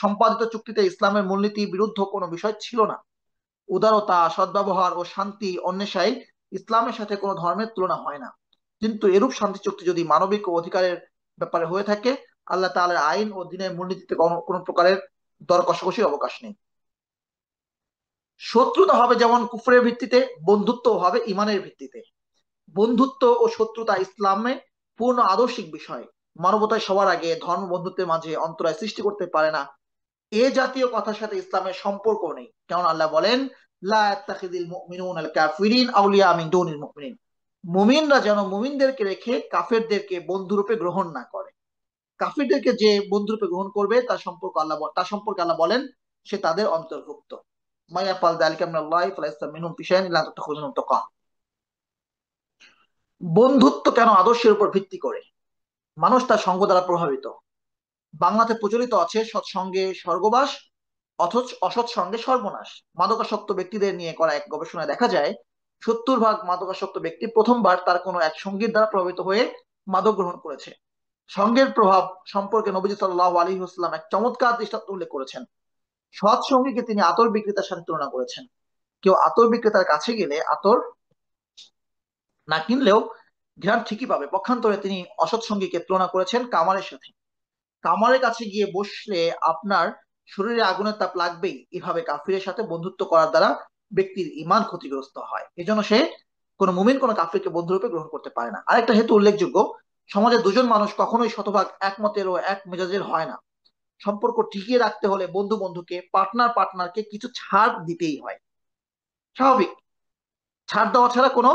সম্পাদিত চুক্তিতে ইসলামের মূলনীতি বিরুদ্ধ কোনো বিষয় ছিল না। উদারতা, সদ্ব্যবহার ও শান্তি অন্বেষায় ইসলামের সাথে কোনো ধর্মের তুলনা হয় না। কিন্তু এরূপ শান্তি চুক্তি যদি মানবিক ও অধিকারের ব্যাপারে হয়ে থাকে, আল্লাহ তাআলার আইন ও দ্বীনের মূলনীতিতে কোনো প্রকারের দর কষাকষির অবকাশ নেই। শত্রুতা হবে যেমন কুফরের ভিত্তিতে, বন্ধুত্ব হবে ইমানের ভিত্তিতে। বন্ধুত্ব ও শত্রুতা ইসলামে পূর্ণ আদর্শিক বিষয়। মানবতায় সবার আগে, ধর্ম বন্ধুত্বের মাঝে অন্তরায় সৃষ্টি করতে পারে না, এ জাতীয় কথার সাথে ইসলামের সম্পর্ক নেই। কেমন আল্লাহ বলেন, লা ইয়াত্তাখিযুল মুমিনুনাল কাফিরিন আউলিয়া মিন দুনিল মুমিনিন, মুমিনরা যেন মুমিনদেরকে রেখে কাফেরদেরকে বন্ধুরূপে গ্রহণ না করে। কাফিরদেরকে যে বন্ধুরূপে গ্রহণ করবে তার সম্পর্কে আল্লাহ বলেন সে তাদের অন্তর্ভুক্ত। মাইয়াফাল যালিকা মিনাল্লাহি ফালাইসা মিনহুম ফি শাইইন ইল্লা আন তাত্তাখিযু মিনহুম তুকা। বন্ধুত্ব কেন আদর্শের উপর ভিত্তি করে? মানুষ তার সঙ্গ দ্বারা প্রভাবিত। বাংলাতে প্রচলিত আছে সৎসঙ্গে স্বর্গবাস, অথচ অসৎ সঙ্গে সর্বনাশ। মাদকাসক্ত ব্যক্তিদের নিয়ে করা এক গবেষণায় দেখা যায় 70% মাদকাসক্ত ব্যক্তি প্রথমবার তার কোনো এক সঙ্গীর দ্বারা প্রভাবিত হয়ে মাদক গ্রহণ করেছে। সঙ্গের প্রভাব সম্পর্কে নবীজি সাল্লাল্লাহু আলাইহি ওয়াসাল্লাম এক চমৎকার দৃষ্টান্ত উল্লেখ করেছেন। সৎ সঙ্গীকে তিনি আতর বিক্রেতার সাথে তুলনা করেছেন। কেউ আতর বিক্রেতার কাছে গেলে আতর না কিনলেও ঘ্রাণ ঠিকই পাবে। পক্ষান্তরে তিনি অসৎ সঙ্গীকে তুলনা করেছেন কামারের সাথে। কামারের কাছে গিয়ে বসলে আপনার শরীরে আগুনের তাপ লাগবেই। এভাবে কাফিরের সাথে বন্ধুত্ব করার দ্বারা ব্যক্তির ঈমান ক্ষতিগ্রস্ত হয়। এজন্য সে কোনো মুমিন কোনো কাফিরকে বন্ধুরূপে গ্রহণ করতে পারে না। আরেকটা হেতু উল্লেখযোগ্য, সমাজে দুজন মানুষ কখনোই শতভাগ একমতের ও এক মেজাজের হয় না। সম্পর্ক টিকিয়ে রাখতে হলে বন্ধু বন্ধুকে, পার্টনার পার্টনারকে কিছু ছাড় দিতেই হয়। স্বাভাবিক। ছাড় দেওয়া ছাড়া কোনো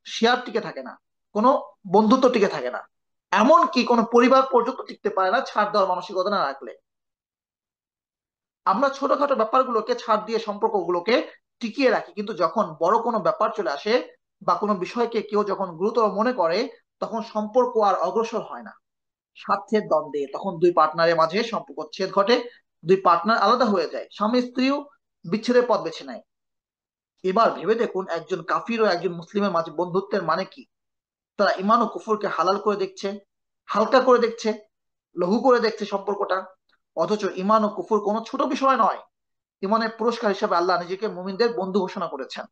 শেয়ার টিকে থাকে না, কোনো বন্ধুত্ব টিকে থাকে না। এমনকি কোনো পরিবার পর্যন্ত টিকতে পারে না ছাড় দেওয়ার মানসিকতা না রাখলে। আমরা ছোটখাটো ব্যাপারগুলোকে ছাড় দিয়ে সম্পর্কগুলোকে টিকিয়ে রাখি, কিন্তু যখন বড় কোনো ব্যাপার চলে আসে বা কোনো বিষয়কে কেউ যখন গুরুতর মনে করে, তখন সম্পর্ক আর অগ্রসর হয় না। স্বার্থের দ্বন্দ্বে তখন দুই পার্টনারের মাঝে সম্পর্ক ছেদ ঘটে, দুই পার্টনার আলাদা হয়ে যায়, স্বামী স্ত্রীও বিচ্ছেদের পথ বেছে নেয়। এবার ভেবে দেখুন, একজন কাফির ও একজন মুসলিমের মাঝে বন্ধুত্বের মানে কি? তারা ইমান ও কুফরকে হালাল করে দেখছে, হালকা করে দেখছে, লঘু করে দেখছে সম্পর্কটা। অথচ ইমান ও কুফর কোনো ছোট বিষয় নয়। ইমানের পুরস্কার হিসেবে আল্লাহ নিজেকে মুমিনদের বন্ধু ঘোষণা করেছেন।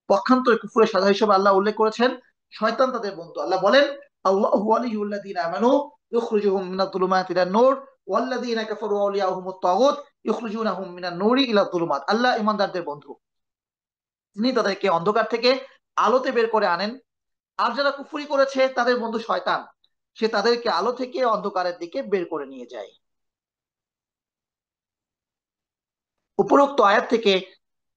পক্ষান্তরে কুফরের সাজা হিসেবে আল্লাহ উল্লেখ করেছেন শয়তান তাদের বন্ধু। আল্লাহ বলেন, আল্লাহু ওয়ালিয়ুল্লাযীনা আমানু ইখরিজুহুম মিনাজ যুলুমাতি ইলান নূর ওয়াল্লাযীনা কাফারু আউলিয়াউহুমুত তাগুত ইখরিজুনাহুম মিনান নূরি ইলায যুলুমাত। আল্লাহ ইমানদারদের বন্ধু, তিনি তাদেরকে অন্ধকার থেকে আলোতে বের করে আনেন। আর যারা কুফরি করেছে তাদের বন্ধু শয়তান, সে তাদেরকে আলো থেকে অন্ধকারের দিকে বের করে নিয়ে যায়। উপরোক্ত আয়াত থেকে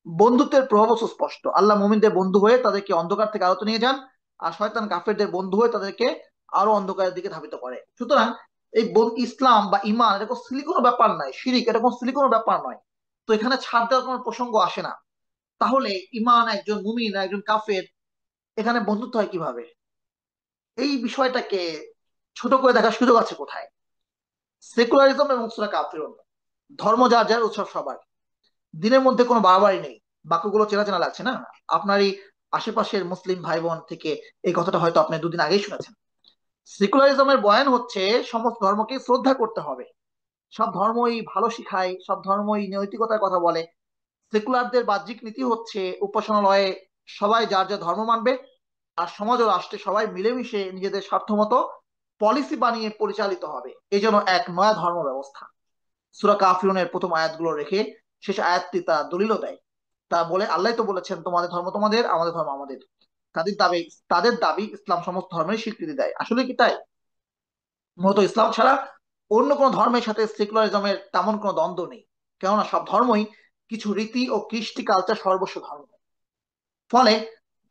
বন্ধুত্বের প্রভাব সুস্পষ্ট। আল্লাহ মুমিনদের বন্ধু হয়ে তাদেরকে অন্ধকার থেকে আলোতে নিয়ে যান, আর শয়তান কাফেরদের বন্ধু হয়ে তাদেরকে আরো অন্ধকারের দিকে ধাবিত করে। সুতরাং এই ইসলাম বা ইমান এটা কোনো সিলি কোনো ব্যাপার নয়, শিরিক এটা কোনো সিলি কোনো ব্যাপার নয়। তো এখানে ছাড় দেওয়ার কোনো প্রসঙ্গ আসে না। তাহলে ইমান একজন মুমিন আর একজন কাফের এখানে বন্ধুত্ব হয় কিভাবে? এই বিষয়টাকে ছোট করে দেখার সুযোগ আছে কোথায়? সেকুলারিজম এবং সূরা কাফিরুন। ধর্ম যার যার, উৎসব সবার। দিনের মধ্যে কোনো বাড়াবাড়ি নেই। বাক্যগুলো চেনা চেনা লাগছে না? আপনারই আশেপাশের মুসলিম ভাই বোন থেকে এই কথাটা হয়তো আপনি দুদিন আগেই শুনেছেন। সেকুলারিজমের বয়ান হচ্ছে সমস্ত ধর্মকে শ্রদ্ধা করতে হবে, সব ধর্মই ভালো শিখায়, সব ধর্মই নৈতিকতার কথা বলে। সেকুলারদের বাহ্যিক নীতি হচ্ছে উপাসনালয়ে সবাই যার যার ধর্ম মানবে, আর সমাজ ও রাষ্ট্রে সবাই মিলেমিশে নিজেদের স্বার্থ মতো পলিসি বানিয়ে পরিচালিত হবে। এই জন্য এক নয়া ধর্ম ব্যবস্থা। সূরা কাফিরুনের প্রথম আয়াতগুলো রেখে শেষ আয়াতটি তারা দলিলও দেয়। তারা বলে, আল্লাহ তো বলেছেন তোমাদের ধর্ম তোমাদের, আমাদের ধর্ম আমাদের। তাদের দাবি ইসলাম সমস্ত ধর্মের স্বীকৃতি দেয়। আসলে কি তাই? মূলত ইসলাম ছাড়া অন্য কোনো ধর্মের সাথে সেকুলারিজমের তেমন কোনো দ্বন্দ্ব নেই। কেননা সব ধর্মই কিছু রীতি ও কৃষ্টি কালচার সর্বস্ব ধর্ম। ফলে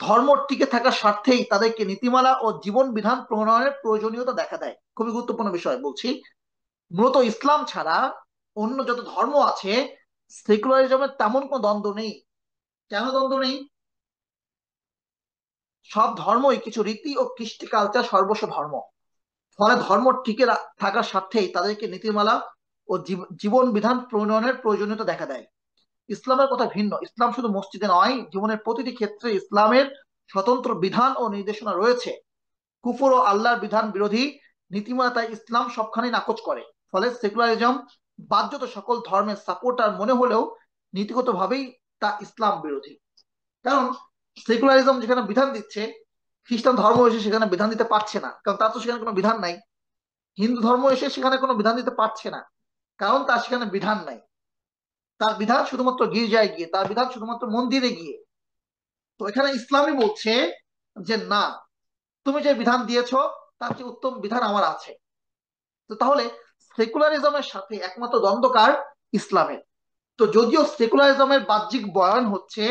ধর্ম টিকে থাকার স্বার্থেই তাদেরকে নীতিমালা ও জীবন বিধান প্রণয়নের প্রয়োজনীয়তা দেখা দেয়। খুবই গুরুত্বপূর্ণ বিষয় বলছি। মূলত ইসলাম ছাড়া অন্য যত ধর্ম আছে সেকুলারিজমের তেমন কোনো দ্বন্দ্ব নেই। কেন দ্বন্দ্ব নেই? সব ধর্মই কিছু রীতি ও কৃষ্টি কালচার সর্বস্ব ধর্ম। ফলে ধর্ম টিকে থাকার স্বার্থেই তাদেরকে নীতিমালা ও জীবন বিধান প্রণয়নের প্রয়োজনীয়তা দেখা দেয়। ইসলামের কথা ভিন্ন। ইসলাম শুধু মসজিদে নয়, জীবনের প্রতিটি ক্ষেত্রে ইসলামের স্বতন্ত্র বিধান ও নির্দেশনা রয়েছে। কুফর ও আল্লাহর বিধান বিরোধী নীতিমালা তাই ইসলাম সবখানে নাকচ করে। ফলে সেকুলারিজম বাহ্যত সকল ধর্মের সাপোর্টার মনে হলেও নীতিগতভাবেই তা ইসলাম বিরোধী। কারণ সেকুলারিজম যেখানে বিধান দিচ্ছে, খ্রিস্টান ধর্ম এসে সেখানে বিধান দিতে পারছে না, কারণ তার তো সেখানে কোনো বিধান নাই। হিন্দু ধর্ম এসে সেখানে কোনো বিধান দিতে পারছে না, কারণ তার সেখানে বিধান নাই। তার বিধান শুধুমাত্র গির্জায় গিয়ে, তার বিধান শুধুমাত্র মন্দিরে গিয়ে। তো এখানে ইসলামই বলছে যে না, তুমি যে বিধান দিয়েছো তার চেয়ে উত্তম বিধান আমার আছে। তো তাহলে সেকুলারিজমের সাথে একমাত্র দ্বন্দ্বকার ইসলামের। তো যদিও সেকুলারিজমের বাহ্যিক বয়ান হচ্ছে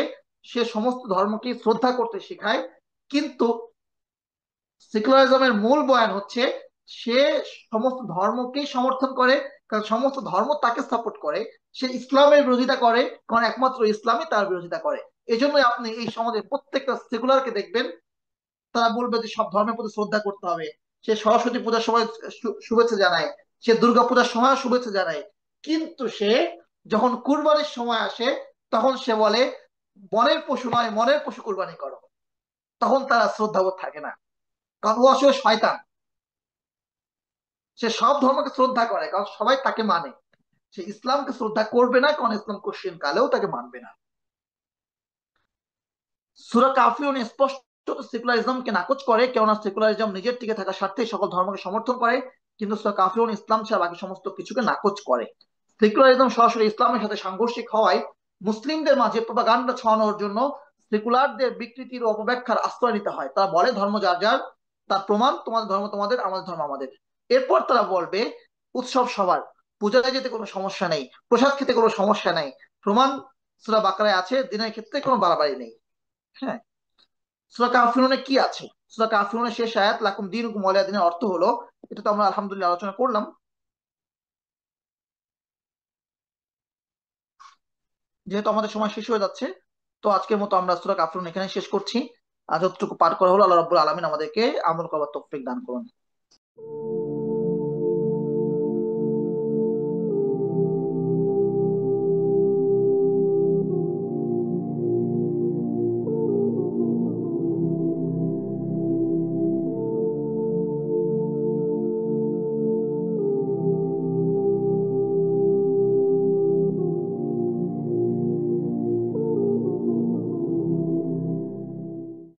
সে সমস্ত ধর্মকে শ্রদ্ধা করতে শেখায়, কিন্তু সেকুলারিজমের মূল বয়ান হচ্ছে সে সমস্ত ধর্মকেই সমর্থন করে, কারণ সমস্ত ধর্ম তাকে সাপোর্ট করে। সে ইসলামের বিরোধিতা করে কারণ একমাত্র ইসলামই তার বিরোধিতা করে। এই জন্যই আপনি এই সমাজের প্রত্যেকটা সেকুলারকে দেখবেন, তারা বলবে যে সব ধর্মের প্রতি শ্রদ্ধা করতে হবে। সে সরস্বতী পূজার সময় শুভেচ্ছা জানায়, সে দুর্গা পূজার সময় শুভেচ্ছা জানায়, কিন্তু সে যখন কুরবানির সময় আসে তখন সে বলে বনের পশু নয় মনের পশু কুরবানি করো। তখন তারা শ্রদ্ধাবোধ থাকে না, কারণ ও আসলে শয়তান। সে সব ধর্মকে শ্রদ্ধা করে কারণ সবাই তাকে মানে, সে ইসলামকে শ্রদ্ধা করবে না কারণ ইসলাম কোশ্চিন কালেও তাকে মানবে না। সূরা কাফিরুন স্পষ্ট সেকুলারিজমকে নাকচ করে, কেননা সেকুলারিজম নিজের টিকে থাকার স্বার্থে সকল ধর্মকে সমর্থন করে, কিন্তু সূরা কাফিরুন ইসলাম ছাড়া বাকি সমস্ত কিছুকে নাকচ করে। সেকুলারিজম সরাসরি ইসলামের সাথে সাংঘর্ষিক হওয়ায় মুসলিমদের মাঝে প্রোপাগান্ডা ছড়ানোর জন্য সেকুলারদের বিকৃতির ও অপব্যাখ্যার আশ্রয় নিতে হয়। তারা বলে ধর্ম যার যার, তার প্রমাণ তোমাদের ধর্ম তোমাদের, আমাদের ধর্ম আমাদের। এরপর তারা বলবে উৎসব সবার, পূজায় যেতে কোনো সমস্যা নেই, প্রসাদ খেতে কোনো সমস্যা নেই, প্রমাণ সূরা বাকারায় আছে, দিনের ক্ষেত্রে কোনো বাড়াবাড়ি নেই। হ্যাঁ, সূরা কাফিরুনে কি আছে? সূরা কাফিরুনের শেষ আয়াত লাকুম দীনুকুম ওয়ালিয়া দিনের অর্থ হলো, এটা তো আমরা আলহামদুলিল্লাহ আলোচনা করলাম। যেহেতু আমাদের সময় শেষ হয়ে যাচ্ছে, তো আজকের মতো আমরা সূরা কাফিরুন এখানে শেষ করছি। আর যতটুকু পাঠ করা হলো, আল্লাহ রাব্বুল আলামিন আমাদেরকে আমল করার তৌফিক দান করুন।